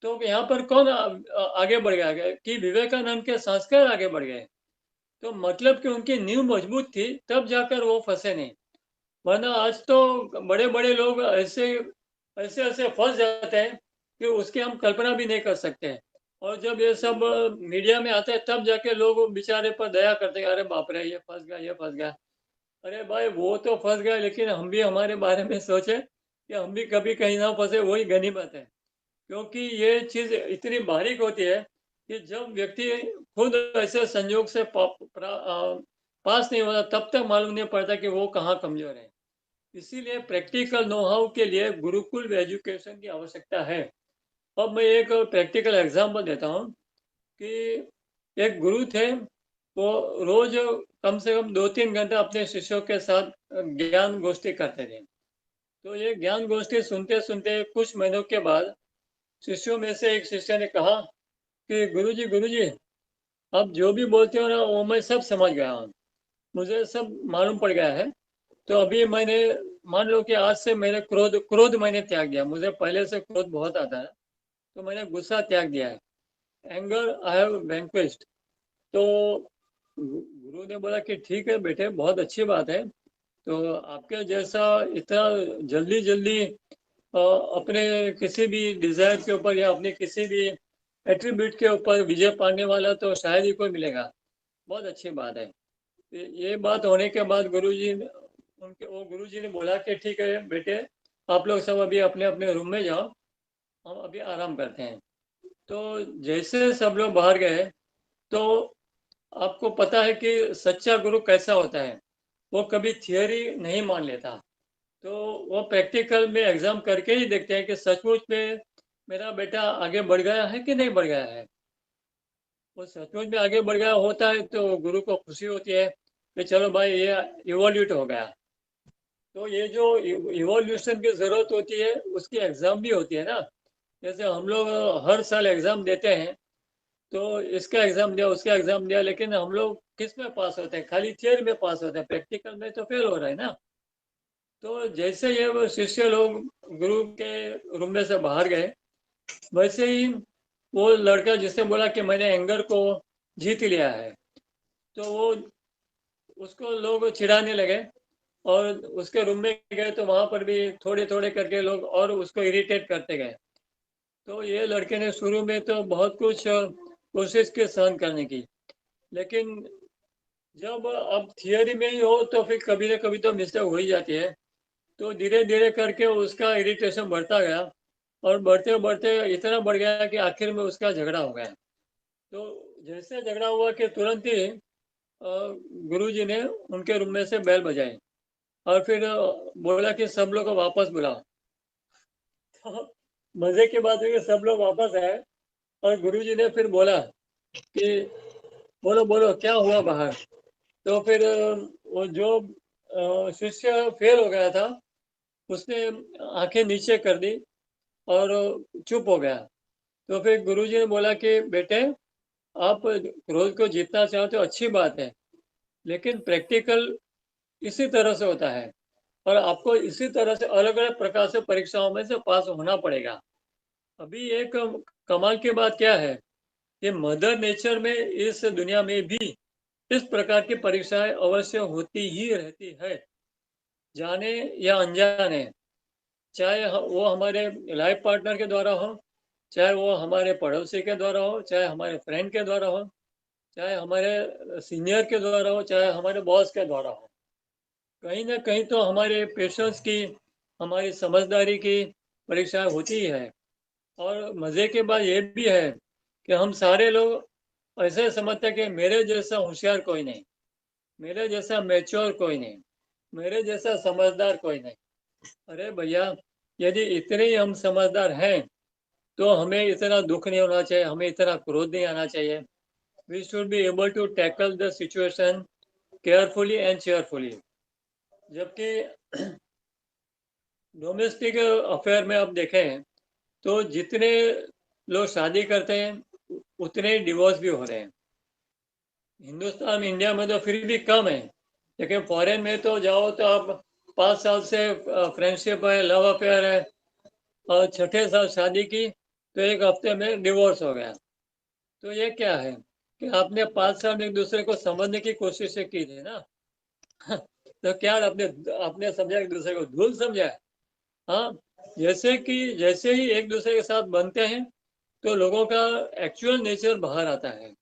तो यहाँ पर कौन आगे बढ़ गया कि विवेकानंद के संस्कार आगे बढ़ गए। तो मतलब कि उनकी नींव मजबूत थी तब जाकर वो फंसे नहीं, वरना आज तो बड़े बड़े लोग ऐसे ऐसे ऐसे फंस जाते हैं कि उसकी हम कल्पना भी नहीं कर सकते। और जब ये सब मीडिया में आता है तब जाके लोग बेचारे पर दया करते हैं, अरे बाप रे ये फंस गया, ये फंस गया। अरे भाई वो तो फंस गया, लेकिन हम भी हमारे बारे में सोचे कि हम भी कभी कहीं ना फंसे, वही गनीमत है। क्योंकि ये चीज इतनी बारीक होती है कि जब व्यक्ति खुद ऐसे संयोग से पास नहीं होता तब तक मालूम नहीं पड़ता कि वो कहाँ कमजोर है। इसीलिए प्रैक्टिकल नो हाउ के लिए गुरुकुल एजुकेशन की आवश्यकता है। अब मैं एक प्रैक्टिकल एग्जांपल देता हूँ कि एक गुरु थे, वो रोज कम से कम 2-3 घंटा अपने शिष्यों के साथ ज्ञान गोष्ठी करते थे। तो ये ज्ञान गोष्ठी सुनते सुनते कुछ महीनों के बाद शिष्यों में से एक शिष्य ने कहा कि गुरुजी आप जो भी बोलते हो ना वो मैं सब समझ गया हूँ, मुझे सब मालूम पड़ गया है। तो अभी मैंने मान लो कि आज से मैंने क्रोध मैंने त्याग दिया। मुझे पहले से क्रोध बहुत आता है, तो मैंने गुस्सा त्याग दिया है, एंगर आई हैव वैंक्विश्ड। तो गुरु ने बोला कि ठीक है बेटे, बहुत अच्छी बात है। तो आपके जैसा इतना जल्दी जल्दी अपने किसी भी डिजायर के ऊपर या अपने किसी भी एट्रीब्यूट के ऊपर विजय पाने वाला तो शायद ही कोई मिलेगा। बहुत अच्छी बात है। ये बात होने के बाद गुरुजी ने बोला कि ठीक है बेटे, आप लोग सब अभी अपने अपने रूम में जाओ, हम अभी आराम करते हैं। तो जैसे सब लोग बाहर गए तो आपको पता है कि सच्चा गुरु कैसा होता है, वो कभी थियोरी नहीं मान लेता। तो वो प्रैक्टिकल में एग्जाम करके ही देखते हैं कि सचमुच में मेरा बेटा आगे बढ़ गया है कि नहीं बढ़ गया है। वो सचमुच में आगे बढ़ गया होता है तो गुरु को खुशी होती है कि चलो भाई ये इवोल्यूट हो गया। तो ये जो इवोल्यूशन की जरूरत होती है उसकी एग्जाम भी होती है ना। जैसे हम लोग हर साल एग्जाम देते हैं, तो इसका एग्जाम दिया उसका एग्जाम दिया, लेकिन हम लोग किस में पास होते हैं? खाली थियरी में पास होते हैं, प्रैक्टिकल में तो फेल हो रहा है ना। तो जैसे ये वो शिष्य लोग गुरु के रूम में से बाहर गए, वैसे ही वो लड़का जिसने बोला कि मैंने एंगर को जीत लिया है, तो वो उसको लोग चिढ़ाने लगे और उसके रूम में गए तो वहां पर भी थोड़े थोड़े करके लोग और उसको इरिटेट करते गए। तो ये लड़के ने शुरू में तो बहुत कुछ कोशिश की सहन करने की, लेकिन जब अब थियरी में ही हो तो फिर कभी ना कभी तो मिस्टेक हो ही जाती है। तो धीरे धीरे करके उसका इरिटेशन बढ़ता गया और बढ़ते बढ़ते इतना बढ़ गया कि आखिर में उसका झगड़ा हो गया। तो जैसे झगड़ा हुआ कि तुरंत ही गुरुजी ने उनके रूम में से बेल बजाई और फिर बोला कि सब लोग को वापस बुलाओ। तो मजे की बात है कि सब लोग वापस आए और गुरुजी ने फिर बोला कि बोलो बोलो क्या हुआ बाहर। तो फिर वो जो शिष्य फेल हो गया था उसने आंखें नीचे कर दी और चुप हो गया। तो फिर गुरुजी ने बोला कि बेटे आप क्रोध को जीतना चाहो तो अच्छी बात है, लेकिन प्रैक्टिकल इसी तरह से होता है और आपको इसी तरह से अलग अलग प्रकार से परीक्षाओं में से पास होना पड़ेगा। अभी एक कमाल की बात क्या है, ये मदर नेचर में इस दुनिया में भी इस प्रकार की परीक्षाएं अवश्य होती ही रहती है, जाने या अनजाने। चाहे वो हमारे लाइफ पार्टनर के द्वारा हो, चाहे वो हमारे पड़ोसी के द्वारा हो, चाहे हमारे फ्रेंड के द्वारा हो, चाहे हमारे सीनियर के द्वारा हो, चाहे हमारे बॉस के द्वारा हो। कहीं ना कहीं तो हमारे पेशेंस की, हमारी समझदारी की परीक्षा होती ही है। और मजे की बात ये भी है कि हम सारे लोग ऐसे समझते हैं कि मेरे जैसा होशियार कोई नहीं, मेरे जैसा मैच्योर कोई नहीं, मेरे जैसा समझदार कोई नहीं। अरे भैया, यदि इतने ही हम समझदार हैं तो हमें इतना दुख नहीं होना चाहिए, हमें इतना क्रोध नहीं आना चाहिए। We should be able to tackle the situation carefully and cheerfully. जबकि डोमेस्टिक अफेयर में आप देखें तो जितने लोग शादी करते हैं उतने डिवोर्स भी हो रहे हैं। हिंदुस्तान इंडिया में तो फिर भी कम है, लेकिन फॉरेन में तो जाओ तो आप 5 साल से फ्रेंडशिप है, लव अफेयर है और छठे साल शादी की तो एक हफ्ते में डिवोर्स हो गया। तो ये क्या है कि आपने 5 साल में एक दूसरे को समझने की कोशिश की थी ना। तो क्या आपने आपने समझा एक दूसरे को धूल समझा। हाँ, जैसे ही एक दूसरे के साथ बनते हैं तो लोगों का एक्चुअल नेचर बाहर आता है।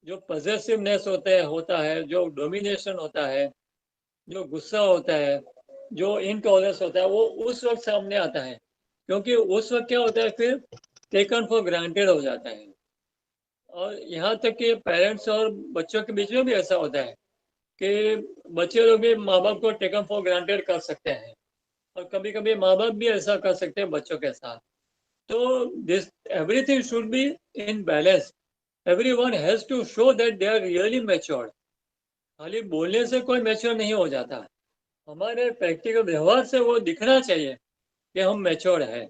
जो पजेसिवनेस होता है, जो डोमिनेशन होता है, जो गुस्सा होता है, जो इनटॉलरेंस होता है, वो उस वक्त सामने आता है। क्योंकि उस वक्त क्या होता है, फिर टेकन फॉर ग्रांटेड हो जाता है। और यहाँ तक कि पेरेंट्स और बच्चों के बीच में भी ऐसा होता है कि बच्चे लोग भी माँ बाप को टेकन फॉर ग्रांटेड कर सकते हैं और कभी कभी माँ बाप भी ऐसा कर सकते हैं बच्चों के साथ। तो this everything should be in balance. Everyone has to show that they are really matured. खाली बोलने से कोई मैच्योर नहीं हो जाता, हमारे प्रैक्टिकल व्यवहार से वो दिखना चाहिए कि हम मैच्योर है।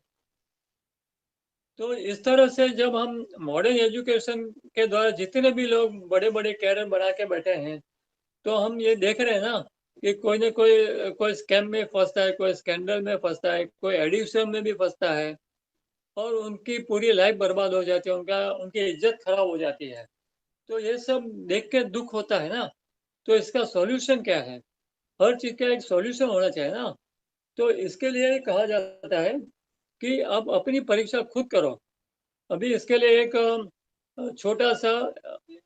तो इस तरह से जब हम मॉडर्न एजुकेशन के द्वारा जितने भी लोग बड़े बड़े कैरियर बना के बैठे हैं, तो हम ये देख रहे हैं ना कि कोई ना कोई स्कैम में फंसता है, कोई स्कैंडल में फंसता है, कोई एडिक्शन में भी फंसता है और उनकी पूरी लाइफ बर्बाद हो जाती है, उनकी इज्जत खराब हो जाती है। तो ये सब देख के दुख होता है ना। तो इसका सॉल्यूशन क्या है? हर चीज का एक सॉल्यूशन होना चाहिए ना। तो इसके लिए कहा जाता है कि आप अपनी परीक्षा खुद करो। अभी इसके लिए एक छोटा सा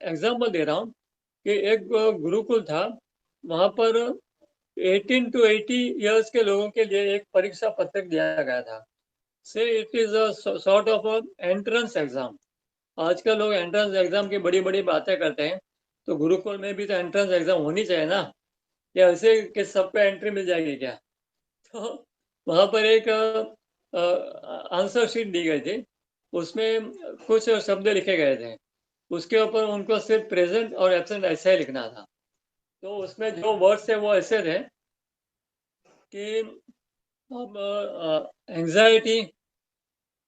एग्जाम्पल दे रहा हूँ कि एक गुरुकुल था, वहां पर 18 to 80 इयर्स के लोगों के लिए एक परीक्षा पत्रक दिया गया था। से it is a sort of entrance exam. आजकल लोग एंट्रेंस एग्जाम की बड़ी बड़ी बातें करते हैं, तो गुरुकुल में भी तो एंट्रेंस एग्जाम होनी चाहिए ना, या ऐसे कि सब पे एंट्री मिल जाएगी क्या। तो वहां पर एक आंसर शीट दी गई थी, उसमें कुछ शब्द लिखे गए थे, उसके ऊपर उनको सिर्फ प्रेजेंट और एब्सेंट ऐसे ही लिखना था। तो उसमें जो वर्ड्स थे वो ऐसे थे कि एंजाइटी,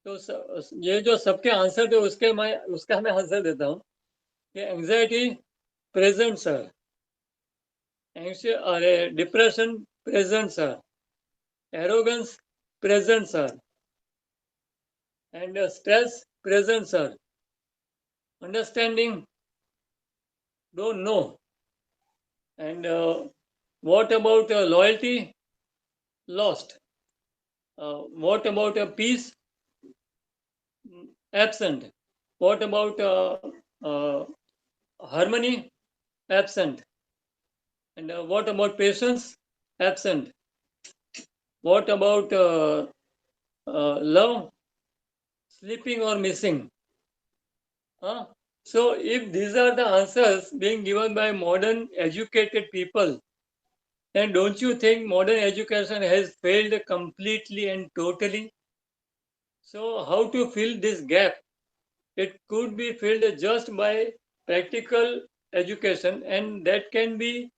तो ये जो सबके आंसर थे उसका मैं आंसर देता हूँ कि एंजाइटी प्रेजेंट सर, अरे depression present sir, arrogance present sir, and stress present sir, understanding don't know, and What about loyalty? Lost. What about peace? Absent. What about harmony? Absent. And what about patience? Absent. What about love? Sleeping or missing? Huh? So if these are the answers being given by modern educated people, then don't you think modern education has failed completely and totally? So how to fill this gap? It could be filled just by practical education, and that can be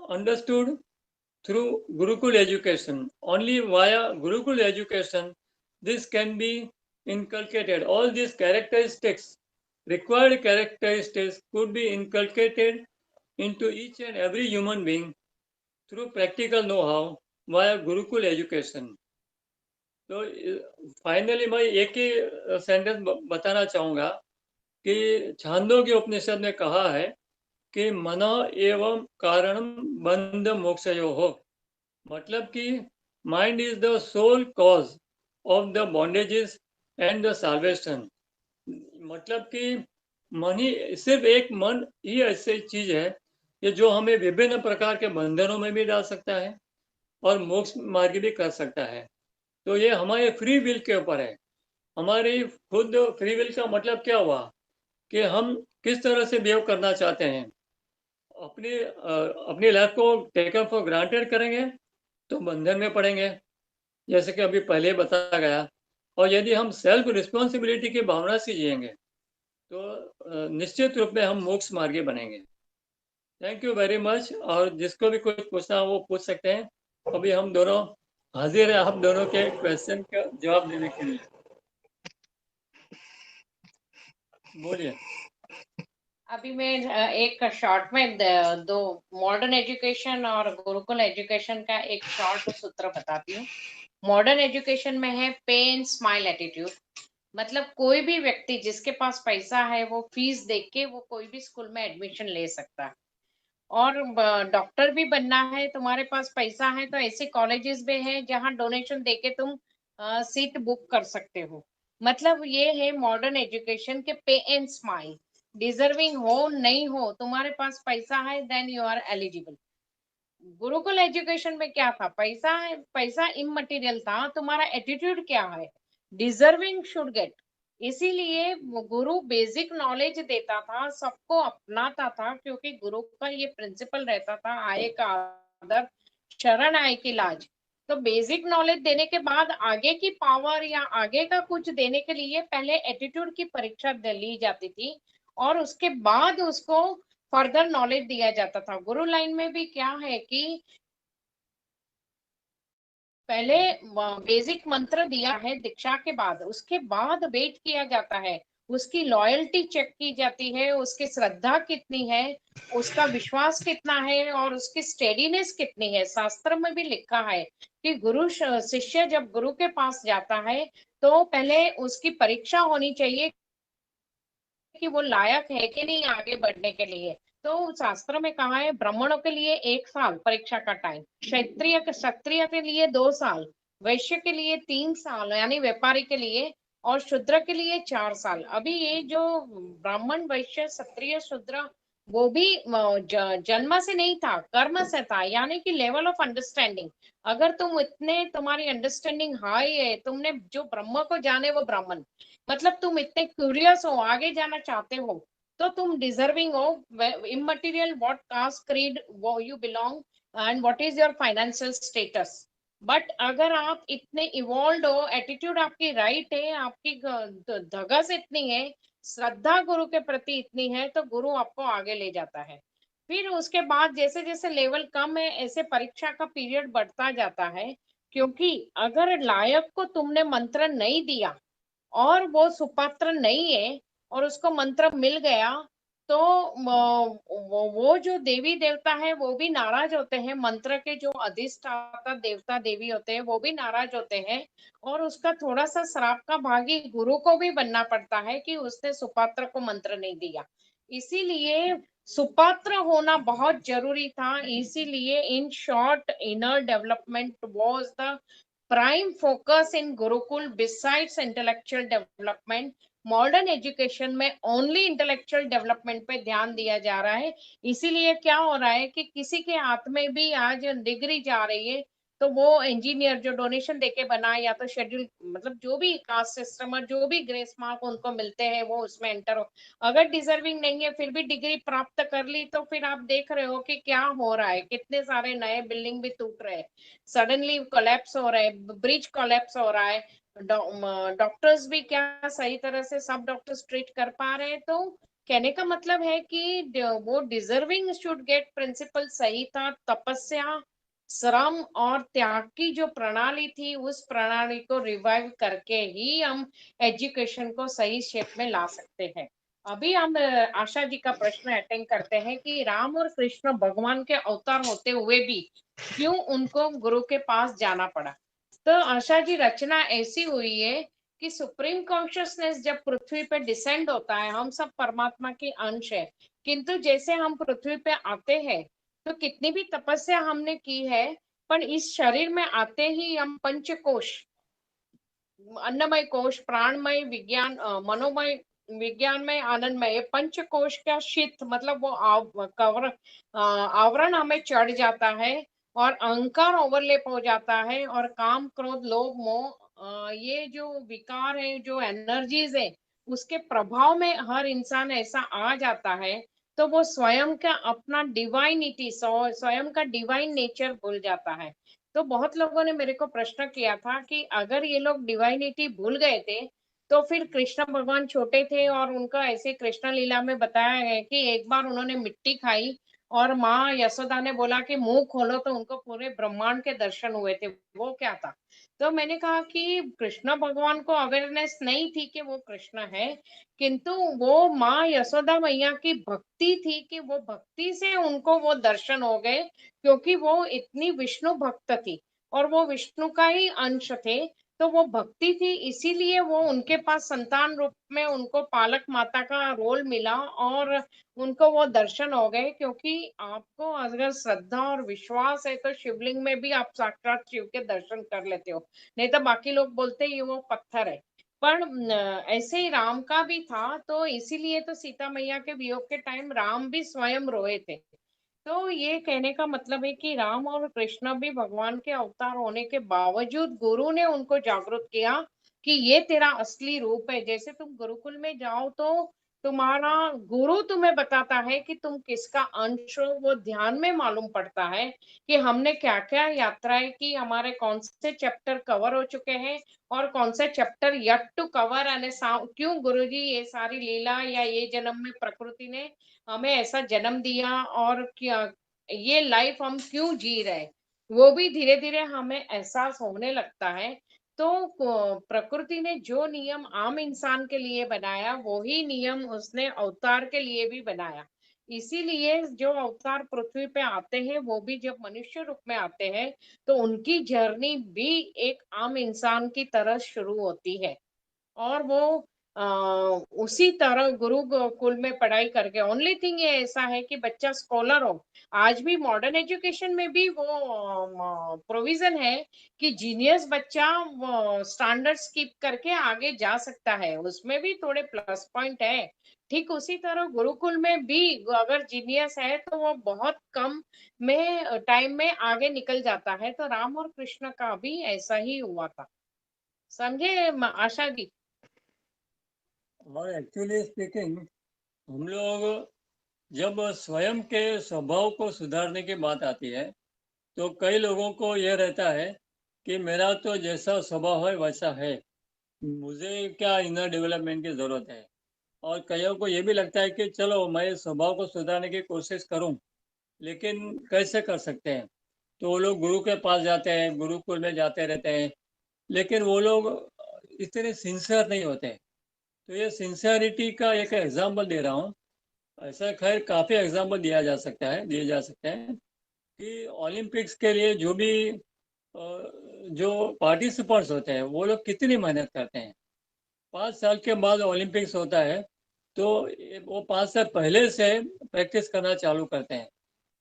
understood through Gurukul education. Only via Gurukul education, this can be inculcated. All these characteristics, required characteristics, could be inculcated into each and every human being through practical know-how via Gurukul education. तो finally मैं एक ही sentence बताना चाहूंगा कि छांदोग्य उपनिषद ने कहा है कि मन एवं कारणम बंध मोक्षयोः, मतलब कि mind is the sole cause of the bondages and the salvation. मतलब कि मन ही, सिर्फ एक मन ही ऐसी चीज है कि जो हमें विभिन्न प्रकार के बंधनों में भी डाल सकता है और मोक्ष मार्ग भी कर सकता है। तो ये हमारे फ्री विल के ऊपर है। हमारी खुद फ्री विल का मतलब क्या हुआ कि हम किस तरह से बिहेव करना चाहते हैं। अपनी लाइफ को टेकन फॉर ग्रांटेड करेंगे तो बंधन में पड़ेंगे, जैसे कि अभी पहले बताया गया। और यदि हम सेल्फ रिस्पॉन्सिबिलिटी की भावना से जिएंगे तो निश्चित रूप में हम मोक्ष मार्गी बनेंगे। Thank you very much. और जिसको भी कुछ पूछना हो वो पूछ सकते हैं। अभी हम दोनों हाजिर है आप दोनों के क्वेश्चन का जवाब देने के लिए। बोलिए। अभी मैं एक शॉर्ट में दो मॉडर्न एजुकेशन और गुरुकुल एजुकेशन का एक शॉर्ट सूत्र बताती हूँ। मॉडर्न एजुकेशन में है पे एंड स्माइल एटीट्यूड, मतलब कोई भी व्यक्ति जिसके पास पैसा है वो फीस देख के वो कोई भी स्कूल में एडमिशन ले सकता है। और डॉक्टर भी बनना है, तुम्हारे पास पैसा है तो ऐसे कॉलेजेस भी है जहाँ डोनेशन देके तुम सीट बुक कर सकते हो। मतलब ये है मॉडर्न एजुकेशन के पे एंड स्माइल। डिजर्विंग हो नहीं हो, तुम्हारे पास पैसा है then you are eligible. Gurukul education में क्या था, पैसा है, पैसा इमटेरियल था, तुम्हारा एटीट्यूड क्या है, डिजर्विंग शुड गेट। इसीलिए गुरु बेसिक नॉलेज देता था, सबको अपनाता था, क्योंकि गुरु का ये प्रिंसिपल रहता था आय का आदर शरण आय की लाज। तो बेसिक नॉलेज देने के बाद आगे की पावर या आगे का कुछ देने के लिए पहले एटीट्यूड की परीक्षा ली जाती थी और उसके बाद उसको फर्दर नॉलेज दिया जाता था। गुरु लाइन में भी क्या है कि पहले बेसिक मंत्र दिया है दीक्षा के बाद, उसके बाद वेट किया जाता है, उसकी लॉयल्टी चेक की जाती है, उसकी श्रद्धा कितनी है, उसका विश्वास कितना है और उसकी स्टेडीनेस कितनी है। शास्त्र में भी लिखा है कि गुरु शिष्य जब गुरु के पास जाता है तो पहले उसकी परीक्षा होनी चाहिए कि वो लायक है कि नहीं आगे बढ़ने के लिए। तो शास्त्र में कहा है ब्राह्मणों के लिए 1 साल परीक्षा का टाइम, क्षत्रिय के लिए 2 साल, वैश्य के लिए 3 साल यानी व्यापारी के लिए, और शूद्र के लिए 4 साल। अभी ये जो ब्राह्मण वैश्य क्षत्रिय शूद्र वो भी जन्म से नहीं था, कर्म से था, यानी कि लेवल ऑफ अंडरस्टैंडिंग। अगर तुम इतने, तुम्हारी अंडरस्टैंडिंग हाई है, तुमने जो ब्रह्म को जाने वो ब्राह्मण, मतलब तुम इतने क्यूरियस हो, आगे जाना चाहते हो, तो तुम डिजर्विंग हो इमटेरियल व्हाट कास्ट क्रीड वो you belong and what is your financial status. But अगर आप इतने इवॉल्व हो, एटीट्यूड आपकी राइट है, आपकी धगस इतनी है, श्रद्धा गुरु के प्रति इतनी है, तो गुरु आपको आगे ले जाता है। फिर उसके बाद जैसे जैसे लेवल कम है ऐसे परीक्षा का पीरियड बढ़ता जाता है, क्योंकि अगर लायक को तुमने मंत्र नहीं दिया और वो सुपात्र नहीं है और उसको मंत्र मिल गया, तो वो जो देवी देवता है वो भी नाराज होते हैं, मंत्र के जो अधिष्ठाता देवता देवी होते हैं वो भी नाराज होते हैं, और उसका थोड़ा सा श्राप का भागी गुरु को भी बनना पड़ता है कि उसने सुपात्र को मंत्र नहीं दिया। इसीलिए सुपात्र होना बहुत जरूरी था, इसीलिए in short inner development was the prime focus in Gurukul besides intellectual development. Modern education में ओनली इंटेलेक्चुअल डेवलपमेंट पे ध्यान दिया जा रहा है। इसीलिए क्या हो रहा है कि किसी के हाथ में भी आज डिग्री जा रही है तो वो इंजीनियर जो डोनेशन देके बनाए या तो शेड्यूल मतलब जो भी कास्ट सिस्टम और जो भी ग्रेस मार्क उनको मिलते हैं वो उसमें एंटर हो। अगर डिजर्विंग नहीं है फिर भी डिग्री प्राप्त कर ली तो फिर आप देख रहे हो कि क्या हो रहा है, कितने सारे नए बिल्डिंग भी टूट रहे हैं, सडनली कोलैप्स हो रहे हैं, ब्रिज कोलैप्स हो रहा है, डॉक्टर्स भी क्या सही तरह से सब डॉक्टर्स ट्रीट कर पा रहे हैं। तो कहने का मतलब है कि वो डिजर्विंग शुड गेट प्रिंसिपल सही था। तपस्या, श्रम और त्याग की जो प्रणाली थी उस प्रणाली को रिवाइव करके ही हम एजुकेशन को सही शेप में ला सकते हैं। अभी हम आशा जी का प्रश्न अटेंड करते हैं कि राम और कृष्ण भगवान के अवतार होते हुए भी क्यों उनको गुरु के पास जाना पड़ा। तो आशा जी रचना ऐसी हुई है कि सुप्रीम कॉन्शियसनेस जब पृथ्वी पे डिसेंड होता है, हम सब परमात्मा के अंश है, किंतु जैसे हम पृथ्वी पे आते हैं तो कितनी भी तपस्या हमने की है पर इस शरीर में आते ही हम पंचकोश, अन्नमय कोश, प्राणमय, विज्ञान मनोमय, विज्ञानमय, आनंदमय, ये पंचकोश का शीत मतलब वो आवरण हमें चढ़ जाता है और अहंकार ओवरलेप हो जाता है और काम क्रोध लोभ मोह ये जो विकार है, जो एनर्जीज है, उसके प्रभाव में हर इंसान ऐसा आ जाता है तो वो स्वयं का अपना डिवाइनिटी, स्वयं का डिवाइन नेचर भूल जाता है। तो बहुत लोगों ने मेरे को प्रश्न किया था कि अगर ये लोग डिवाइनिटी भूल गए थे तो फिर कृष्ण भगवान छोटे थे और उनका ऐसे कृष्ण लीला में बताया है कि एक बार उन्होंने मिट्टी खाई और माँ यशोदा ने बोला कि मुंह खोलो तो उनको पूरे ब्रह्मांड के दर्शन हुए थे, वो क्या था। तो मैंने कहा कि कृष्ण भगवान को अवेयरनेस नहीं थी कि वो कृष्ण है, किंतु वो माँ यशोदा मैया की भक्ति थी कि वो भक्ति से उनको वो दर्शन हो गए, क्योंकि वो इतनी विष्णु भक्त थी और वो विष्णु का ही अंश थे। तो वो भक्ति थी इसीलिए वो उनके पास संतान रूप में उनको पालक माता का रोल मिला और उनको वो दर्शन हो गए। क्योंकि आपको अगर श्रद्धा और विश्वास है तो शिवलिंग में भी आप साक्षात शिव के दर्शन कर लेते हो, नहीं तो बाकी लोग बोलते हैं ये वो पत्थर है। पर ऐसे ही राम का भी था, तो इसीलिए तो सीता मैया के वियोग के टाइम राम भी स्वयं रोए थे। तो ये कहने का मतलब है कि राम और कृष्ण भी भगवान के अवतार होने के बावजूद गुरु ने उनको जागरूक किया कि ये तेरा असली रूप है। जैसे तुम गुरुकुल में जाओ तो तुम्हारा गुरु तुम्हें बताता है कि तुम किसका अंश हो, वो ध्यान में मालूम पड़ता है कि हमने क्या क्या यात्राएं की, हमारे कौन से चैप्टर कवर हो चुके हैं और कौन से चैप्टर यट टू कवर। क्यों गुरुजी ये सारी लीला या ये जन्म में प्रकृति ने हमें ऐसा जन्म दिया और क्या ये लाइफ हम क्यों जी रहे, वो भी धीरे धीरे हमें एहसास होने लगता है। तो प्रकृति ने जो नियम आम इंसान के लिए बनाया वही नियम उसने अवतार के लिए भी बनाया। इसीलिए जो अवतार पृथ्वी पे आते हैं वो भी जब मनुष्य रूप में आते हैं तो उनकी जर्नी भी एक आम इंसान की तरह शुरू होती है और वो उसी तरह गुरुकुल में पढ़ाई करके। ओनली थिंग ये ऐसा है कि बच्चा स्कॉलर हो। आज भी मॉडर्न एजुकेशन में भी वो प्रोविजन है कि जीनियस बच्चा स्टैंडर्ड स्किप करके आगे जा सकता है, उसमें भी थोड़े प्लस पॉइंट है। ठीक उसी तरह गुरुकुल में भी अगर जीनियस है तो वो बहुत कम में टाइम में आगे निकल जाता है। तो राम और कृष्ण का भी ऐसा ही हुआ था, समझे आशा जी। और एक्चुअली स्पीकिंग, हम लोग जब स्वयं के स्वभाव को सुधारने की बात आती है तो कई लोगों को यह रहता है कि मेरा तो जैसा स्वभाव है वैसा है, मुझे क्या इनर डेवलपमेंट की ज़रूरत है। और कईयों को ये भी लगता है कि चलो मैं स्वभाव को सुधारने की कोशिश करूं, लेकिन कैसे कर सकते हैं। तो वो लोग गुरु के पास जाते हैं, गुरुकुल में जाते रहते हैं, लेकिन वो लोग इतने सिंसियर नहीं होते। तो ये सिंसियरिटी का एक एग्जाम्पल दे रहा हूँ। ऐसा खैर काफ़ी एग्जाम्पल दिए जा सकते हैं कि ओलंपिक्स के लिए जो पार्टिसिपेंट्स होते हैं वो लोग कितनी मेहनत करते हैं। 5 साल के बाद ओलंपिक्स होता है तो वो 5 साल पहले से प्रैक्टिस करना चालू करते हैं।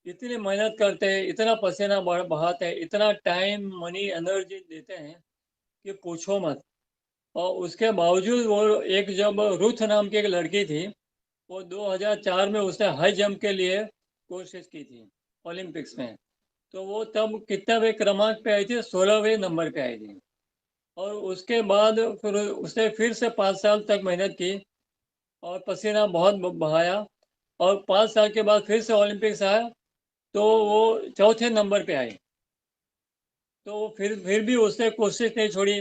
इतनी मेहनत करते हैं, इतना पसीना बहाते हैं, इतना टाइम, मनी, एनर्जी देते हैं कि पूछो मत। और उसके बावजूद वो एक, जब रुथ नाम की एक लड़की थी, वो 2004 में उसने हाई जंप के लिए कोशिश की थी ओलंपिक्स में। तो वो तब कितने क्रमांक पे आई थी? 16वें नंबर पे आई थी। और उसके बाद फिर उसने फिर से 5 साल तक मेहनत की और पसीना बहुत बहाया, और 5 साल के बाद फिर से ओलंपिक्स आया तो वो चौथे नंबर पे आई। तो फिर भी उसने कोशिश नहीं छोड़ी,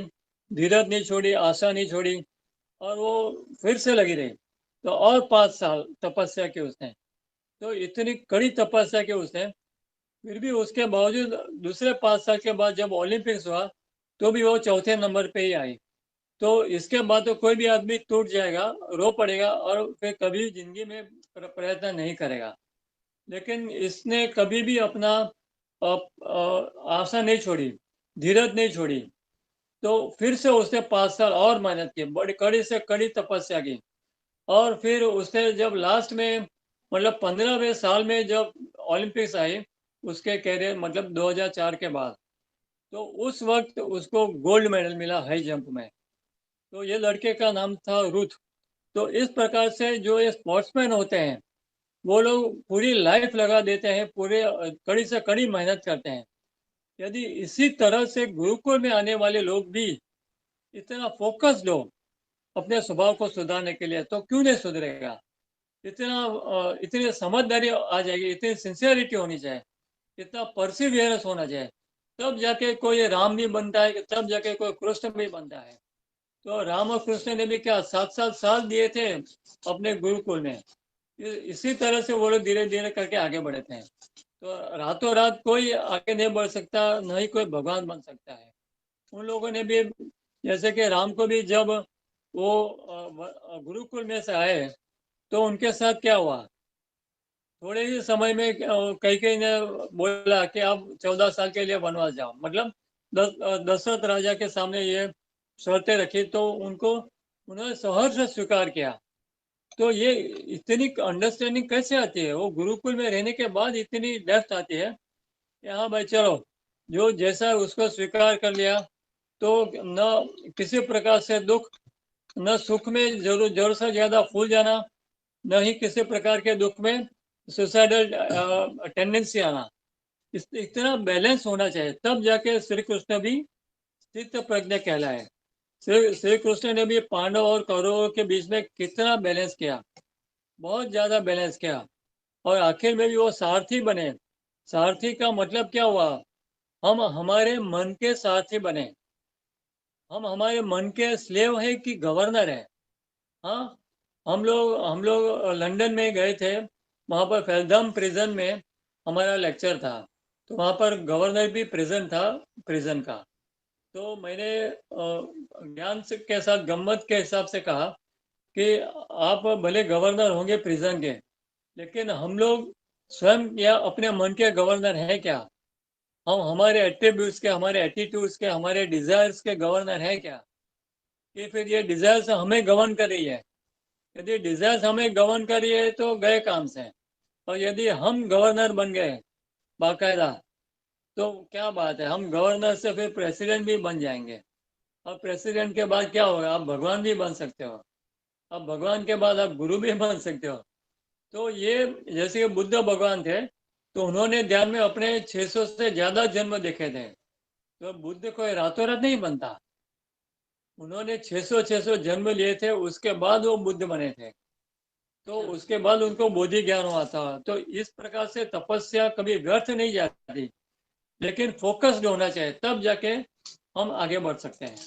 धीरज नहीं छोड़ी, आशा नहीं छोड़ी, और वो फिर से लगी रही। तो और 5 साल तपस्या की उसने। तो इतनी कड़ी तपस्या की उसने, फिर भी उसके बावजूद दूसरे 5 साल के बाद जब ओलंपिक्स हुआ तो भी वो चौथे नंबर पे ही आई। तो इसके बाद तो कोई भी आदमी टूट जाएगा, रो पड़ेगा, और फिर कभी जिंदगी में प्रयत्न नहीं करेगा। लेकिन इसने कभी भी अपना आशा नहीं छोड़ी, धीरज नहीं छोड़ी। तो फिर से उसने 5 साल और मेहनत की, बड़ी कड़ी से कड़ी तपस्या की। और फिर उसने जब लास्ट में, मतलब 15वें साल में जब ओलंपिक्स आई उसके कैरियर, मतलब 2004 के बाद, तो उस वक्त उसको गोल्ड मेडल मिला हाई जंप में। तो ये लड़के का नाम था रुथ। तो इस प्रकार से जो ये स्पोर्ट्समैन होते हैं, वो लोग पूरी लाइफ लगा देते हैं, पूरे कड़ी से कड़ी मेहनत करते हैं। यदि इसी तरह से गुरुकुल में आने वाले लोग भी इतना फोकस्ड हो अपने स्वभाव को सुधारने के लिए, तो क्यों नहीं सुधरेगा? इतनी समझदारी आ जाएगी, इतनी सिंसियरिटी होनी चाहिए, इतना परसिवियरेंस होना चाहिए, तब जाके कोई राम भी बनता है, तब जाके कोई कृष्ण भी बनता है। तो राम और कृष्ण ने भी क्या 7-7 साल दिए थे अपने गुरुकुल में। इसी तरह से वो लोग धीरे धीरे करके आगे बढ़े थे। तो रातों रात कोई आगे नहीं बढ़ सकता, न ही कोई भगवान बन सकता है। उन लोगों ने भी, जैसे कि राम को भी जब वो गुरुकुल में से आए तो उनके साथ क्या हुआ, थोड़े ही समय में कैकेयी ने बोला कि आप 14 साल के लिए वनवास जाओ। मतलब दशरथ राजा के सामने ये शर्तें रखी, तो उन्होंने सहर्ष से स्वीकार किया। तो ये इतनी अंडरस्टैंडिंग कैसे आती है? वो गुरुकुल में रहने के बाद इतनी डेप्थ आती है कि हाँ भाई चलो, जो जैसा है उसको स्वीकार कर लिया। तो न किसी प्रकार से दुख, न सुख में जरूर से ज्यादा फूल जाना, न ही किसी प्रकार के दुख में सुसाइडल टेंडेंसी आना। इतना बैलेंस होना चाहिए, तब जाके श्री कृष्ण भी स्थित प्रज्ञ कहलाए। श्री कृष्ण ने भी पांडव और कौरवों के बीच में कितना बैलेंस किया, बहुत ज्यादा बैलेंस किया। और आखिर में भी वो सारथी बने। सारथी का मतलब क्या हुआ? हम हमारे मन के सारथी बने। हम हमारे मन के स्लेव है कि गवर्नर है? हाँ, हम लोग लंदन में गए थे, वहाँ पर फेल्थम प्रिजन में हमारा लेक्चर था। तो वहाँ पर गवर्नर भी प्रेजेंट था प्रिजन का। तो मैंने ज्ञान के साथ गम्मत के हिसाब से कहा कि आप भले गवर्नर होंगे प्रिजन के, लेकिन हम लोग स्वयं या अपने मन के गवर्नर हैं क्या? हम हमारे एट्रीब्यूट्स के, हमारे एटीट्यूड्स के, हमारे डिजायर्स के गवर्नर हैं क्या? कि फिर ये डिजायर्स हमें गवर्न कर रही है? यदि डिजायर्स हमें गवर्न कर रही है तो गए काम से। और यदि हम गवर्नर बन गए बाकायदा, तो क्या बात है, हम गवर्नर से फिर प्रेसिडेंट भी बन जाएंगे। और प्रेसिडेंट के बाद क्या होगा? आप भगवान भी बन सकते हो। अब भगवान के बाद आप गुरु भी बन सकते हो। तो ये, जैसे बुद्ध भगवान थे, तो उन्होंने ध्यान में अपने 600 से ज्यादा जन्म देखे थे। तो बुद्ध कोई रातों रात नहीं बनता, उन्होंने 600 जन्म लिए थे, उसके बाद वो बुद्ध बने थे। तो उसके बाद उनको बोधि ज्ञान हुआ था। तो इस प्रकार से तपस्या कभी व्यर्थ नहीं जाती, लेकिन फोकस्ड होना चाहिए, तब जाके हम आगे बढ़ सकते हैं।